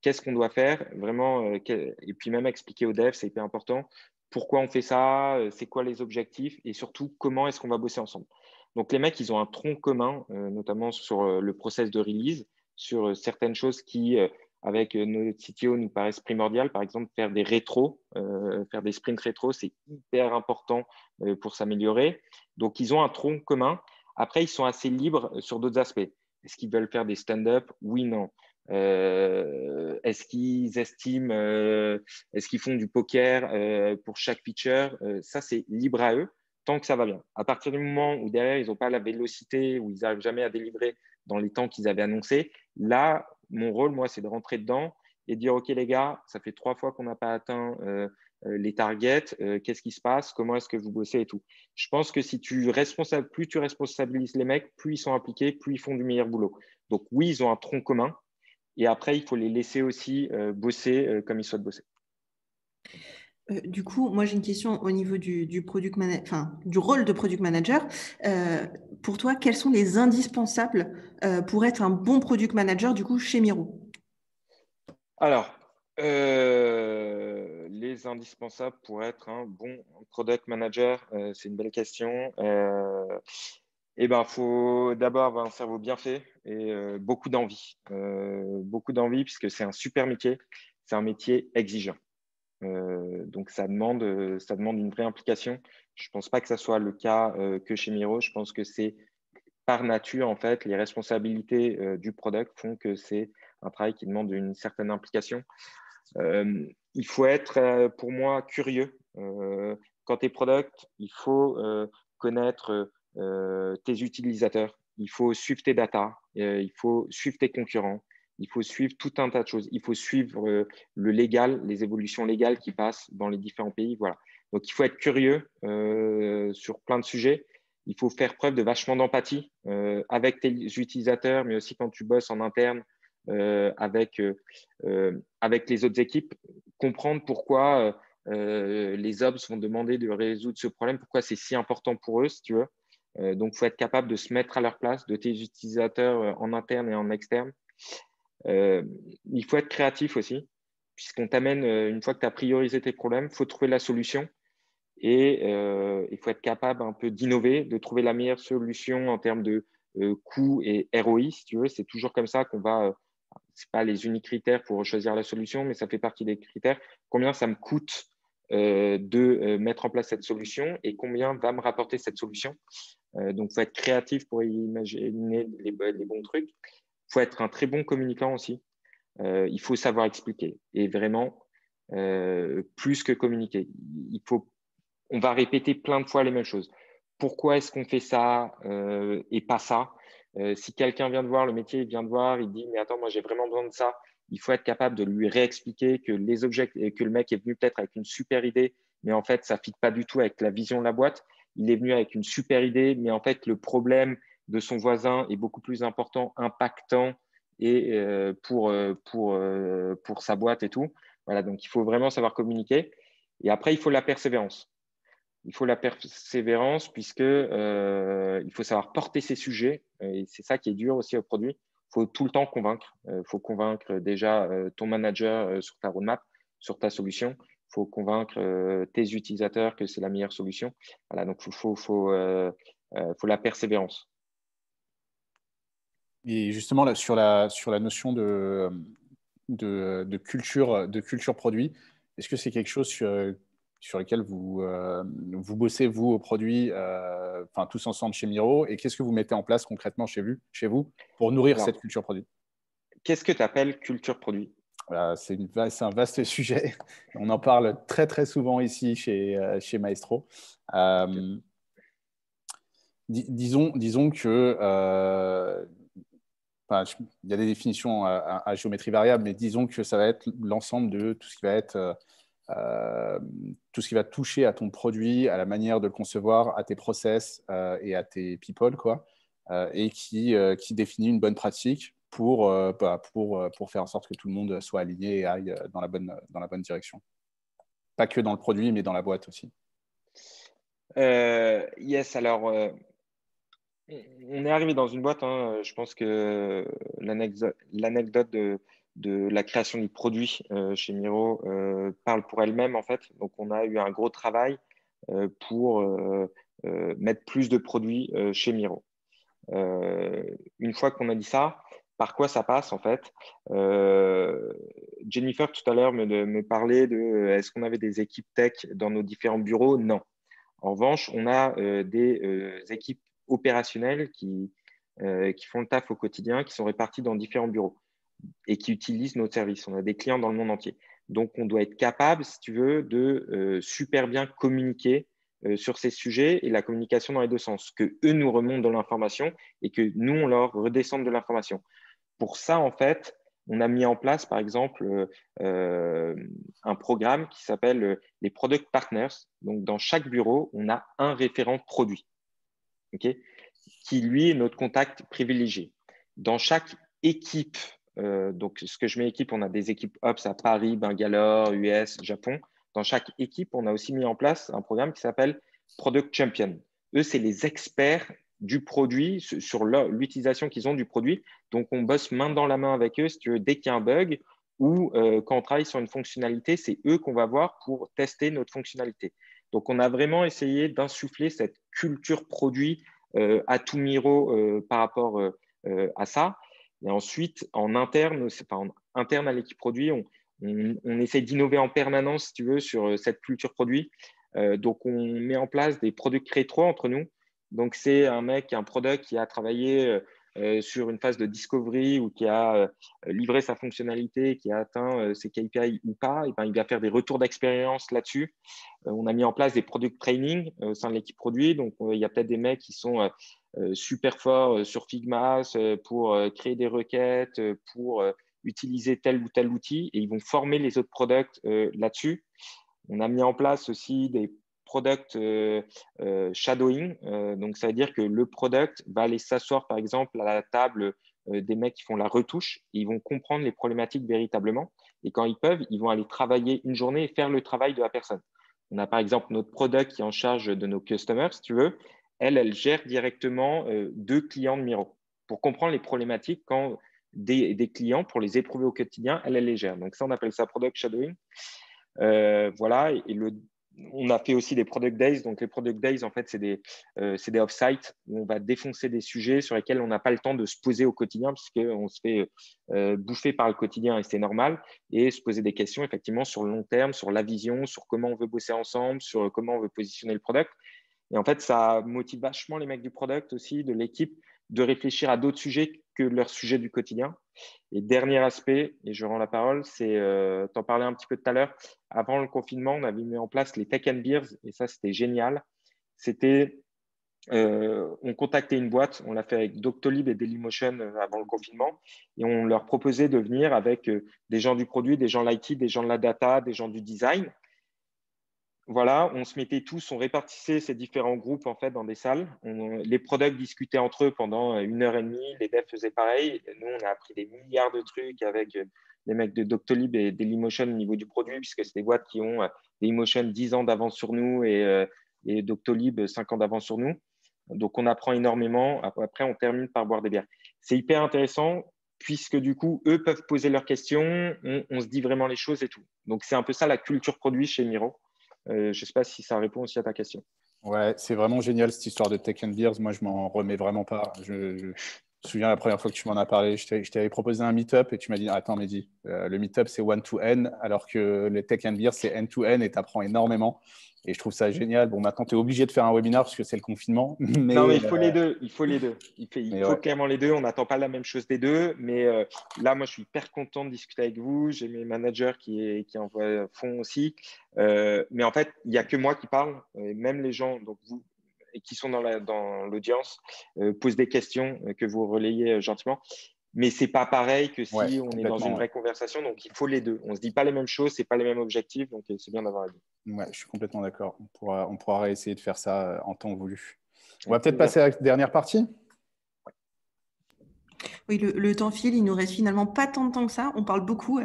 qu'est-ce qu'on doit faire vraiment. Et puis même expliquer aux devs, c'est hyper important. Pourquoi on fait ça, c'est quoi les objectifs et surtout comment est-ce qu'on va bosser ensemble. Donc les mecs, ils ont un tronc commun, notamment sur le process de release, sur certaines choses qui, avec notre CTO, nous paraissent primordiales. Par exemple, faire des rétros, faire des sprints rétros, c'est hyper important pour s'améliorer. Donc ils ont un tronc commun. Après, ils sont assez libres sur d'autres aspects. Est-ce qu'ils veulent faire des stand-up? Oui, non. Est-ce qu'ils estiment, est-ce qu'ils font du poker pour chaque feature? Ça, c'est libre à eux tant que ça va bien. À partir du moment où derrière, ils n'ont pas la vélocité, où ils n'arrivent jamais à délivrer dans les temps qu'ils avaient annoncés, là, mon rôle, moi, c'est de rentrer dedans et de dire, OK, les gars, ça fait 3 fois qu'on n'a pas atteint les targets, qu'est-ce qui se passe, comment est-ce que vous bossez et tout. Je pense que si plus tu responsabilises les mecs, plus ils sont impliqués, plus ils font du meilleur boulot. Donc oui, ils ont un tronc commun et après, il faut les laisser aussi bosser comme ils souhaitent bosser.
Du coup, moi j'ai une question au niveau du product enfin, du rôle de product manager. Pour toi, quels sont les indispensables pour être un bon product manager du coup chez Miro?
Alors, les indispensables pour être un bon product manager, c'est une belle question. Faut d'abord avoir un cerveau bien fait et beaucoup d'envie. Beaucoup d'envie puisque c'est un super métier. C'est un métier exigeant. Donc, ça demande une vraie implication. Je ne pense pas que ça soit le cas que chez Miro. Je pense que c'est par nature, en fait, les responsabilités du product font que c'est un travail qui demande une certaine implication. Il faut être, pour moi, curieux. Quand tu es product, il faut connaître tes utilisateurs. Il faut suivre tes data. Il faut suivre tes concurrents. Il faut suivre tout un tas de choses. Il faut suivre le légal, les évolutions légales qui passent dans les différents pays. Voilà. Donc, il faut être curieux sur plein de sujets. Il faut faire preuve de vachement d'empathie avec tes utilisateurs, mais aussi quand tu bosses en interne avec les autres équipes, comprendre pourquoi les ops vont demander de résoudre ce problème, pourquoi c'est si important pour eux, si tu veux. Donc, il faut être capable de se mettre à leur place, de tes utilisateurs en interne et en externe. Il faut être créatif aussi, puisqu'on t'amène, une fois que tu as priorisé tes problèmes, il faut trouver la solution et il faut être capable un peu d'innover, de trouver la meilleure solution en termes de coût et ROI, si tu veux. C'est toujours comme ça qu'on va c'est pas les uniques critères pour choisir la solution, mais ça fait partie des critères. Combien ça me coûte de mettre en place cette solution et combien va me rapporter cette solution. Donc, il faut être créatif pour imaginer les bons trucs. Il faut être un très bon communicant aussi. Il faut savoir expliquer et vraiment plus que communiquer. On va répéter plein de fois les mêmes choses. Pourquoi est-ce qu'on fait ça et pas ça? Si quelqu'un vient de voir le métier, il vient de voir, il dit mais attends, moi j'ai vraiment besoin de ça. Il faut être capable de lui réexpliquer que que le mec est venu peut-être avec une super idée, mais en fait ça ne fit pas du tout avec la vision de la boîte. Il est venu avec une super idée, mais en fait le problème de son voisin est beaucoup plus important, impactant et pour sa boîte et tout. Voilà, donc il faut vraiment savoir communiquer. Et après, il faut la persévérance. Il faut la persévérance puisque il faut savoir porter ses sujets et c'est ça qui est dur aussi au produit. Il faut tout le temps convaincre. Faut convaincre déjà ton manager sur ta roadmap, sur ta solution. Faut convaincre tes utilisateurs que c'est la meilleure solution. Voilà, donc faut la persévérance.
Et justement, là, sur la notion de culture produit, est-ce que c'est quelque chose sur lequel vous bossez, vous, au produit, tous ensemble chez Miro, et qu'est-ce que vous mettez en place concrètement chez vous pour nourrir
Alors,
cette culture produit?
qu'est-ce que tu appelles culture produit?
Voilà, c'est un vaste sujet. On en parle très, très souvent ici chez Maestro.
Okay.
Disons que il y a des définitions à géométrie variable, mais disons que ça va être l'ensemble de tout ce qui va être tout ce qui va toucher à ton produit, à la manière de le concevoir, à tes process et à tes people, quoi, et qui définit une bonne pratique pour faire en sorte que tout le monde soit aligné et aille dans la bonne direction. Pas que dans le produit, mais dans la boîte aussi.
Yes, alors on est arrivé dans une boîte, hein, je pense que l'anecdote de la création du produit chez Miro parle pour elle-même en fait. Donc on a eu un gros travail pour mettre plus de produits chez Miro. Une fois qu'on a dit ça, par quoi ça passe en fait? Jennifer tout à l'heure me parlait de est-ce qu'on avait des équipes tech dans nos différents bureaux? Non. En revanche, on a des équipes opérationnelles qui font le taf au quotidien, qui sont réparties dans différents bureaux et qui utilisent nos services. On a des clients dans le monde entier. Donc, on doit être capable, si tu veux, de super bien communiquer sur ces sujets et la communication dans les deux sens, que eux nous remontent de l'information et que nous, on leur redescende de l'information. Pour ça, en fait, on a mis en place, par exemple, un programme qui s'appelle les Product Partners. Donc, dans chaque bureau, on a un référent produit, okay, qui, lui, est notre contact privilégié. Dans chaque équipe, donc ce que je mets équipe, on a des équipes Ops à Paris, Bangalore, US, Japon. Dans chaque équipe, on a aussi mis en place un programme qui s'appelle Product Champion. Eux, c'est les experts du produit, sur l'utilisation qu'ils ont du produit. Donc, on bosse main dans la main avec eux, si tu veux, dès qu'il y a un bug ou quand on travaille sur une fonctionnalité, c'est eux qu'on va voir pour tester notre fonctionnalité. Donc, on a vraiment essayé d'insuffler cette culture produit à tout Miro par rapport à ça. Et ensuite, en interne à l'équipe produit, on essaie d'innover en permanence, si tu veux, sur cette culture produit. Donc, on met en place des product rétro entre nous. Donc, c'est un product qui a travaillé sur une phase de discovery ou qui a livré sa fonctionnalité, qui a atteint ses KPI ou pas, et ben, il va faire des retours d'expérience là-dessus. On a mis en place des product training au sein de l'équipe produit. Donc, il y a peut-être des mecs qui sont super forts sur Figma pour créer des requêtes, pour utiliser tel ou tel outil et ils vont former les autres products là-dessus. On a mis en place aussi des product shadowing. Donc, ça veut dire que le product va aller s'asseoir, par exemple, à la table des mecs qui font la retouche et ils vont comprendre les problématiques véritablement. Et quand ils peuvent, ils vont aller travailler une journée et faire le travail de la personne. On a par exemple notre product qui est en charge de nos customers, si tu veux. Elle gère directement deux clients de Miro pour comprendre les problématiques quand des clients, pour les éprouver au quotidien, elle les gère. Donc ça, on appelle ça product shadowing. Voilà, on a fait aussi des Product Days. Donc, les Product Days, en fait, c'est des off-site où on va défoncer des sujets sur lesquels on n'a pas le temps de se poser au quotidien puisqu'on se fait bouffer par le quotidien et c'est normal. Et se poser des questions, effectivement, sur le long terme, sur la vision, sur comment on veut bosser ensemble, sur comment on veut positionner le product. Et en fait, ça motive vachement les mecs du product aussi, de l'équipe, de réfléchir à d'autres sujets que leur sujet du quotidien. Et dernier aspect, et je rends la parole, c'est, t'en parlais un petit peu tout à l'heure, avant le confinement, on avait mis en place les Tech and Beers, et ça, c'était génial. C'était, on contactait une boîte, on l'a fait avec Doctolib et Dailymotion avant le confinement, et on leur proposait de venir avec des gens du produit, des gens de l'IT, des gens de la data, des gens du design. Voilà, on se mettait tous, on répartissait ces différents groupes en fait dans des salles. Les products discutaient entre eux pendant 1 heure et demie, les devs faisaient pareil. Nous, on a appris des milliards de trucs avec les mecs de Doctolib et Dailymotion au niveau du produit, puisque c'est des boîtes qui ont Dailymotion 10 ans d'avance sur nous et Doctolib 5 ans d'avance sur nous. Donc, on apprend énormément. Après, on termine par boire des bières. C'est hyper intéressant. puisque du coup, eux peuvent poser leurs questions, on se dit vraiment les choses et tout. Donc, c'est un peu ça la culture produit chez Miro. Je ne sais pas si ça répond aussi à ta question.
Ouais, c'est vraiment génial cette histoire de Tech and Beers. Moi, je m'en remets vraiment pas. Je me souviens la première fois que tu m'en as parlé, je t'avais proposé un meet-up et tu m'as dit attends, Mehdi, le meet-up c'est one-to-N, alors que le Tech and Beers c'est N-to-N et tu apprends énormément. Et je trouve ça génial. Bon, maintenant, tu es obligé de faire un webinar parce que c'est le confinement.
Non, mais il faut les deux. Il faut les deux. Il faut
ouais.
clairement les deux. On n'attend pas la même chose des deux. Mais là, moi, je suis hyper content de discuter avec vous. J'ai mes managers qui envoient fond aussi. Mais en fait, il n'y a que moi qui parle. Même les gens, donc vous, qui sont dans l'audience, posent des questions que vous relayez gentiment. Mais c'est pas pareil que si on est dans une vraie conversation. Donc, il faut les deux. On ne se dit pas les mêmes choses, c'est pas les mêmes objectifs. Donc, c'est bien d'avoir les deux.
Ouais, je suis complètement d'accord. On pourra réessayer de faire ça en temps voulu. On va peut-être passer à la dernière partie.
Oui, le temps file, il nous reste finalement pas tant de temps que ça. On parle beaucoup.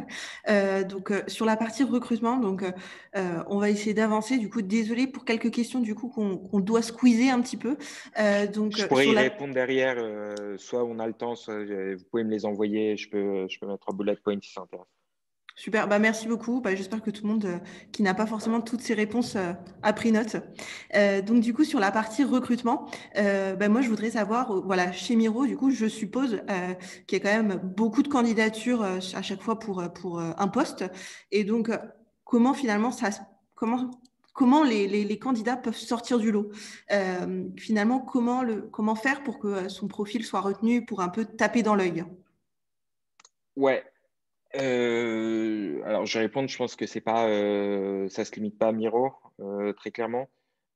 Sur la partie recrutement, on va essayer d'avancer. Du coup, désolé pour quelques questions du coup qu'on doit squeezer un petit peu.
Je pourrais y répondre derrière. Soit on a le temps, soit vous pouvez me les envoyer. Je peux mettre un bullet point si ça intéresse.
Super, merci beaucoup. J'espère que tout le monde qui n'a pas forcément toutes ces réponses a pris note. Donc du coup, sur la partie recrutement, moi je voudrais savoir, voilà, chez Miro, du coup, je suppose qu'il y a quand même beaucoup de candidatures à chaque fois pour un poste. Et donc, comment finalement comment les candidats peuvent sortir du lot. Finalement, comment faire pour que son profil soit retenu pour un peu taper dans l'œil?
Ouais. Alors, je vais répondre, je pense que c'est pas, ça se limite pas à Miro, très clairement.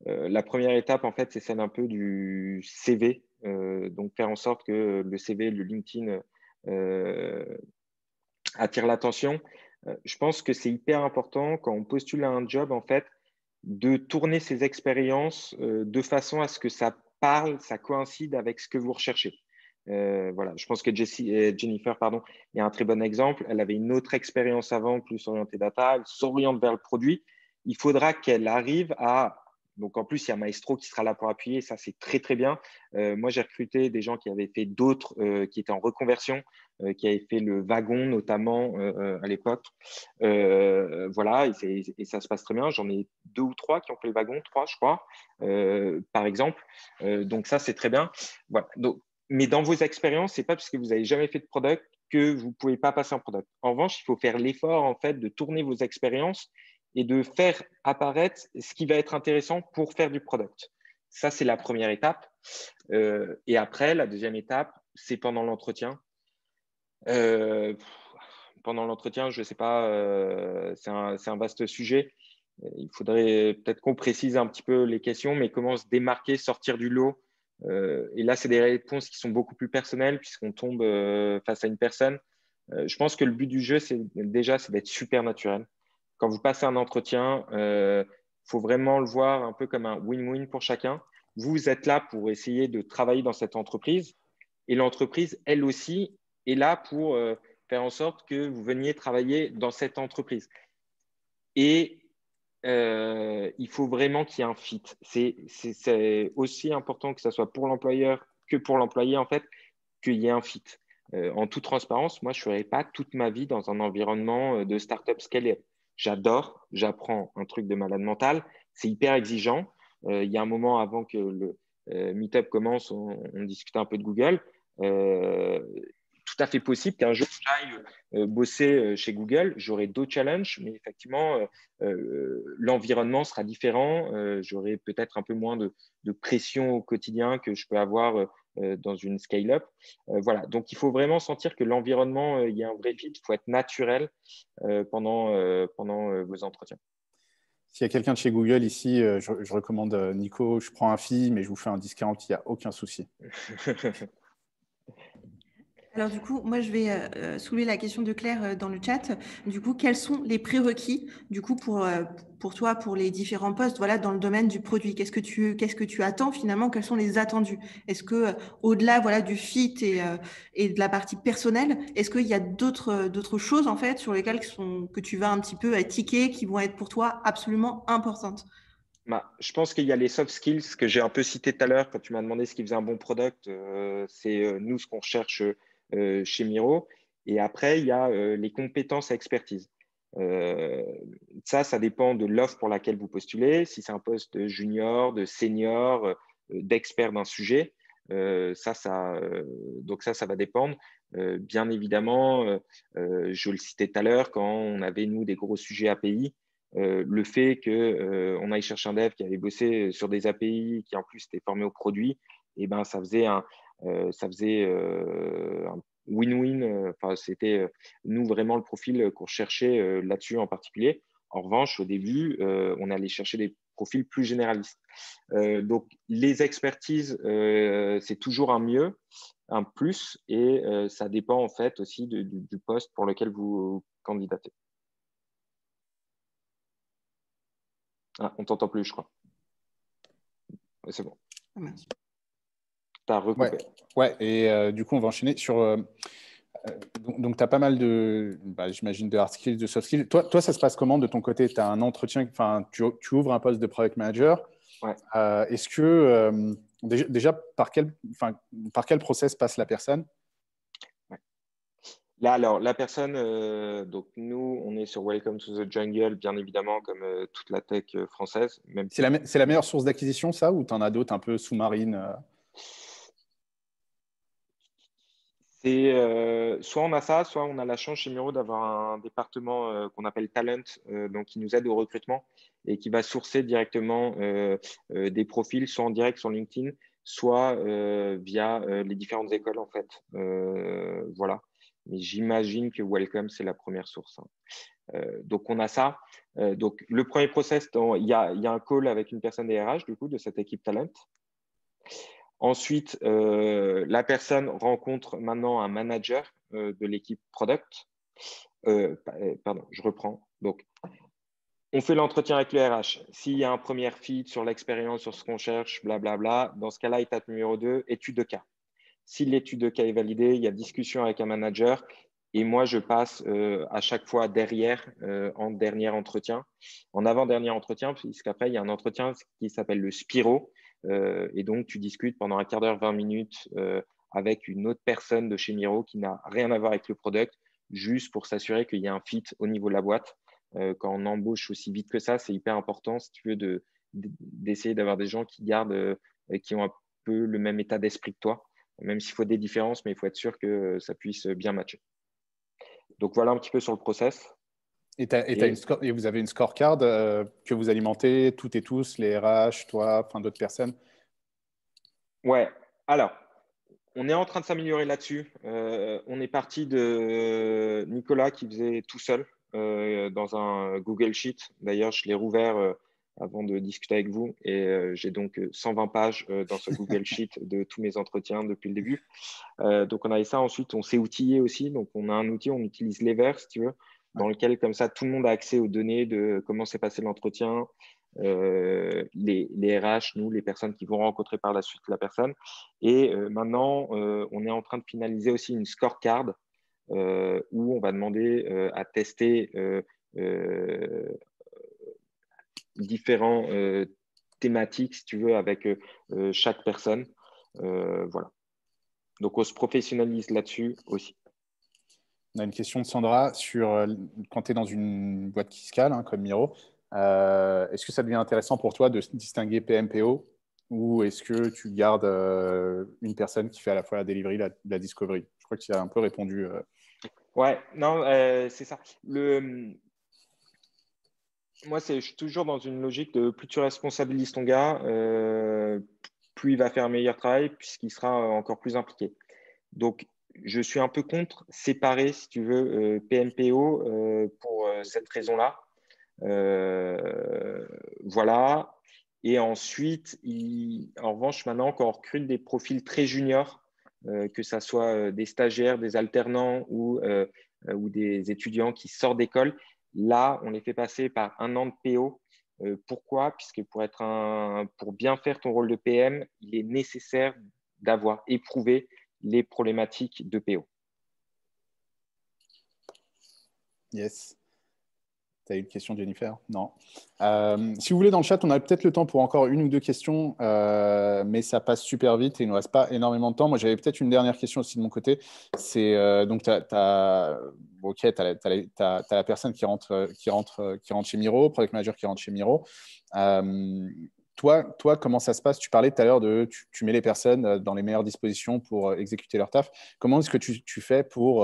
La première étape, en fait, c'est celle un peu du CV. Donc, faire en sorte que le CV, le LinkedIn attire l'attention. Je pense que c'est hyper important quand on postule à un job, en fait, de tourner ses expériences de façon à ce que ça parle, ça coïncide avec ce que vous recherchez. Voilà, je pense que Jennifer, est un très bon exemple. Elle avait une autre expérience avant, plus orientée data. Elle s'oriente vers le produit. Il faudra qu'elle arrive à… Donc, en plus, il y a Maestro qui sera là pour appuyer. Ça, c'est très, très bien. Moi, j'ai recruté des gens qui avaient fait d'autres, qui étaient en reconversion, qui avaient fait le wagon, notamment, à l'époque. Voilà, et ça se passe très bien. J'en ai 2 ou 3 qui ont fait le wagon, 3, je crois, par exemple. Donc, ça, c'est très bien. Voilà. Donc, mais dans vos expériences, ce n'est pas parce que vous n'avez jamais fait de product que vous ne pouvez pas passer en product. En revanche, il faut faire l'effort en fait, de tourner vos expériences et de faire apparaître ce qui va être intéressant pour faire du product. Ça, c'est la première étape. Et après, la deuxième étape, c'est pendant l'entretien. Pendant l'entretien, je ne sais pas, c'est un vaste sujet. Il faudrait peut-être qu'on précise un petit peu les questions, mais comment se démarquer, sortir du lot. Et là, c'est des réponses qui sont beaucoup plus personnelles puisqu'on tombe face à une personne. Je pense que le but du jeu, c'est d'être super naturel. Quand vous passez un entretien, faut vraiment le voir un peu comme un win-win pour chacun. Vous êtes là pour essayer de travailler dans cette entreprise et l'entreprise, elle aussi, est là pour faire en sorte que vous veniez travailler dans cette entreprise. Et il faut vraiment qu'il y ait un fit. C'est aussi important que ce soit pour l'employeur que pour l'employé, en fait, qu'il y ait un fit. En toute transparence, moi, je ne ferais pas toute ma vie dans un environnement de startup scalé. J'adore, j'apprends un truc de malade mental. C'est hyper exigeant. Il y a un moment avant que le Meetup commence, on discutait un peu de Google. Tout à fait possible qu'un jour j'aille bosser chez Google, j'aurai d'autres challenges, mais effectivement, l'environnement sera différent. J'aurai peut-être un peu moins de pression au quotidien que je peux avoir dans une scale-up. Voilà, donc il faut vraiment sentir que l'environnement, il y a un vrai fit, il faut être naturel pendant vos entretiens.
S'il y a quelqu'un de chez Google ici, je recommande Nico, je prends un fee, mais je vous fais un discount, il n'y a aucun souci.
Alors du coup, moi je vais soulever la question de Claire dans le chat. Du coup, quels sont les prérequis du coup pour toi, pour les différents postes, voilà, dans le domaine du produit? Qu'est-ce que tu attends finalement? Quels sont les attendus? Est-ce que au-delà, voilà, du fit et de la partie personnelle, est-ce qu'il y a d'autres choses en fait sur lesquelles que tu vas un petit peu tiquer, qui vont être pour toi absolument importantes?
Je pense qu'il y a les soft skills que j'ai un peu cité tout à l'heure quand tu m'as demandé ce qui faisait un bon product. C'est nous ce qu'on recherche chez Miro. Et après, il y a les compétences et expertise. Ça dépend de l'offre pour laquelle vous postulez. Si c'est un poste de junior, de senior, d'expert d'un sujet, donc ça va dépendre. Bien évidemment, je le citais tout à l'heure, quand on avait, nous, des gros sujets API, le fait qu'on aille chercher un dev qui avait bossé sur des API, qui en plus était formé au produit, et ben, ça faisait un win-win. Enfin, c'était nous vraiment le profil qu'on cherchait là-dessus en particulier. En revanche, au début, on allait chercher des profils plus généralistes. Donc, les expertises, c'est toujours un plus, et ça dépend en fait aussi du poste pour lequel vous candidatez. Ah, on t'entend plus, je crois. C'est bon.
Merci.
T'as recoupé.
Ouais. Et du coup, on va enchaîner sur. Donc, tu as pas mal de, j'imagine, de hard skills, de soft skills. Toi, ça se passe comment de ton côté? Tu as un entretien, tu ouvres un poste de product manager.
Ouais.
Est-ce que, déjà, par quel process passe la personne?
Là, alors, la personne, donc nous, on est sur Welcome to the Jungle, bien évidemment, comme toute la tech française.
C'est la meilleure source d'acquisition, ça, ou tu en as d'autres un peu sous-marines?
Soit on a ça, soit on a la chance chez Miro d'avoir un département qu'on appelle Talent, donc qui nous aide au recrutement et qui va sourcer directement des profils, soit en direct sur LinkedIn, soit via les différentes écoles, en fait. Voilà. Mais j'imagine que Welcome, c'est la première source. Donc, on a ça. Donc, le premier process, il y a un call avec une personne des RH, du coup, de cette équipe Talent. Ensuite, la personne rencontre maintenant un manager de l'équipe product. Pardon, je reprends. Donc, on fait l'entretien avec le RH. S'il y a un premier fit sur l'expérience, sur ce qu'on cherche, blablabla, dans ce cas-là, étape numéro 2, étude de cas. Si l'étude de cas est validée, il y a discussion avec un manager. Et moi, je passe à chaque fois derrière, en dernier entretien, en avant-dernier entretien, puisqu'après, il y a un entretien qui s'appelle le Spiro. Et donc, tu discutes pendant un quart d'heure, 20 minutes avec une autre personne de chez Miro qui n'a rien à voir avec le product, juste pour s'assurer qu'il y a un fit au niveau de la boîte. Quand on embauche aussi vite que ça, c'est hyper important, si tu veux, d'essayer d'avoir des gens qui gardent, qui ont un peu le même état d'esprit que toi, même s'il faut des différences, mais il faut être sûr que ça puisse bien matcher. Donc, voilà un petit peu sur le process.
Et vous avez une scorecard que vous alimentez toutes et tous, les RH, toi, d'autres personnes?
Ouais. Alors, on est en train de s'améliorer là-dessus. On est parti de Nicolas qui faisait tout seul dans un Google Sheet. D'ailleurs, je l'ai rouvert avant de discuter avec vous et j'ai donc 120 pages dans ce Google Sheet de tous mes entretiens depuis le début. Donc, on avait ça. Ensuite, on s'est outillé aussi. Donc, on a un outil, on utilise Lever, si tu veux, dans lequel, comme ça, tout le monde a accès aux données de comment s'est passé l'entretien, les RH, nous, les personnes qui vont rencontrer par la suite la personne. Et maintenant, on est en train de finaliser aussi une scorecard où on va demander à tester différents thématiques, si tu veux, avec chaque personne. Voilà. Donc, on se professionnalise là-dessus aussi.
On a une question de Sandra sur quand tu es dans une boîte qui scale, comme Miro, est-ce que ça devient intéressant pour toi de distinguer PMPO ou est-ce que tu gardes une personne qui fait à la fois la delivery et la discovery? Je crois que tu as un peu répondu.
Ouais, non, c'est ça. Moi, je suis toujours dans une logique de plus tu responsabilises ton gars, plus il va faire un meilleur travail puisqu'il sera encore plus impliqué. Donc, je suis un peu contre séparer, si tu veux, PMPO pour cette raison-là. Voilà. Et ensuite, en revanche, maintenant, quand on recrute des profils très juniors, que ce soit des stagiaires, des alternants ou des étudiants qui sortent d'école, là, on les fait passer par un an de PO. Pourquoi? Puisque pour bien faire ton rôle de PM, il est nécessaire d'avoir éprouvé les problématiques de PO.
Yes. Tu as eu une question, Jennifer? Non. Si vous voulez, dans le chat, on a peut-être le temps pour encore une ou deux questions, mais ça passe super vite et il ne nous reste pas énormément de temps. Moi, j'avais peut-être une dernière question aussi de mon côté. C'est donc, tu as la personne qui rentre chez Miro, product manager qui rentre chez Miro. Toi, comment ça se passe? Tu parlais tout à l'heure de tu mets les personnes dans les meilleures dispositions pour exécuter leur taf. Comment est-ce que tu fais pour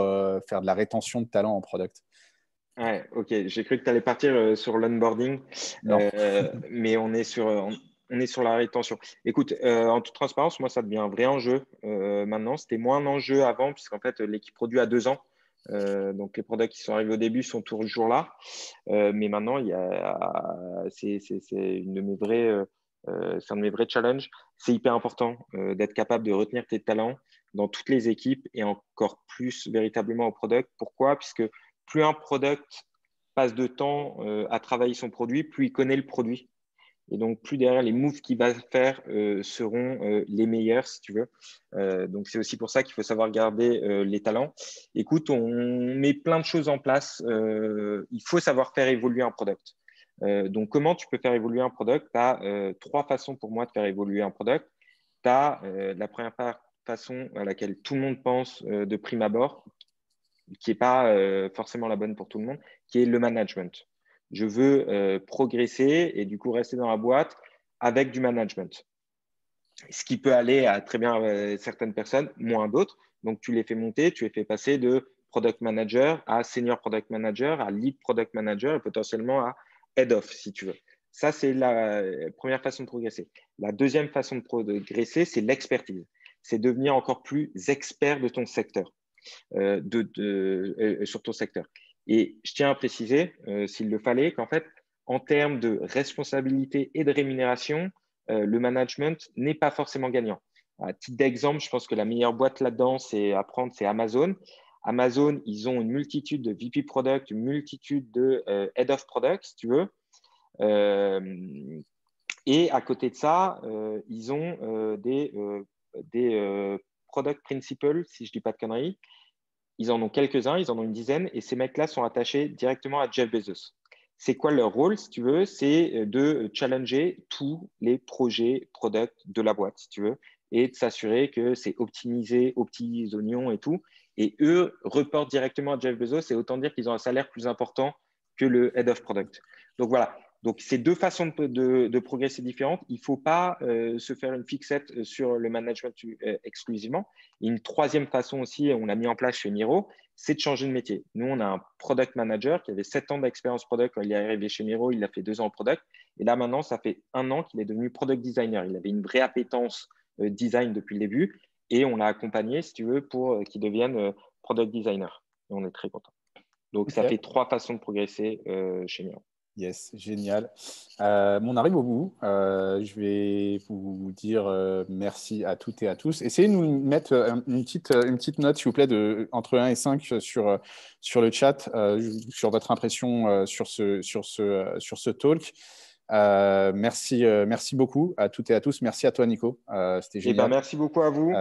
faire de la rétention de talent en product?
Ouais, ok. J'ai cru que tu allais partir sur l'onboarding, mais on est sur la rétention. Écoute, en toute transparence, moi, ça devient un vrai enjeu maintenant. C'était moins un enjeu avant, puisqu'en fait, l'équipe produit a 2 ans. Donc, les products qui sont arrivés au début sont toujours là. Mais maintenant, c'est une de mes c'est un de mes vrais challenges. C'est hyper important d'être capable de retenir tes talents dans toutes les équipes et encore plus véritablement au product. Pourquoi? Puisque plus un product passe de temps à travailler son produit, plus il connaît le produit. Et donc, plus derrière, les moves qu'il va faire seront les meilleurs, si tu veux. Donc, c'est aussi pour ça qu'il faut savoir garder les talents. Écoute, on met plein de choses en place. Il faut savoir faire évoluer un product. Donc, comment tu peux faire évoluer un product? Tu as 3 façons pour moi de faire évoluer un product. Tu as la première façon à laquelle tout le monde pense de prime abord, qui n'est pas forcément la bonne pour tout le monde, qui est le management. Je veux progresser et du coup rester dans la boîte avec du management. Ce qui peut aller à très bien certaines personnes, moins d'autres. Donc, tu les fais monter, tu les fais passer de product manager à senior product manager, à lead product manager et potentiellement à head of, si tu veux. Ça, c'est la première façon de progresser. La deuxième façon de progresser, c'est l'expertise. C'est devenir encore plus expert de ton secteur. Sur ton secteur. Et je tiens à préciser, s'il le fallait, qu'en fait, en termes de responsabilité et de rémunération, le management n'est pas forcément gagnant. À titre d'exemple, je pense que la meilleure boîte là-dedans, c'est Amazon. Amazon, ils ont une multitude de VP Product, une multitude de Head of Product, si tu veux. Et à côté de ça, ils ont des Product Principal, si je ne dis pas de conneries. Ils en ont quelques-uns, ils en ont une dizaine, et ces mecs-là sont attachés directement à Jeff Bezos. C'est quoi leur rôle, si tu veux? C'est de challenger tous les projets product de la boîte, si tu veux, et de s'assurer que c'est optimisé aux petits oignons et tout. Et eux reportent directement à Jeff Bezos, et autant dire qu'ils ont un salaire plus important que le head of product. Donc voilà. Donc, c'est 2 façons de progresser différentes. Il ne faut pas se faire une fixette sur le management exclusivement. Et une troisième façon aussi, on l'a mis en place chez Miro, c'est de changer de métier. Nous, on a un product manager qui avait 7 ans d'expérience product quand il est arrivé chez Miro. Il a fait 2 ans en product. Et là, maintenant, ça fait 1 an qu'il est devenu product designer. Il avait une vraie appétence design depuis le début. Et on l'a accompagné, si tu veux, pour qu'il devienne product designer. Et on est très content. Donc, okay. Ça fait 3 façons de progresser chez Miro.
Yes, génial. On arrive au bout. Je vais vous dire merci à toutes et à tous. Essayez de nous mettre une petite note, s'il vous plaît, entre 1 et 5 sur le chat, sur votre impression sur ce talk. Merci beaucoup à toutes et à tous. Merci à toi, Nico. C'était génial.
Merci beaucoup à vous.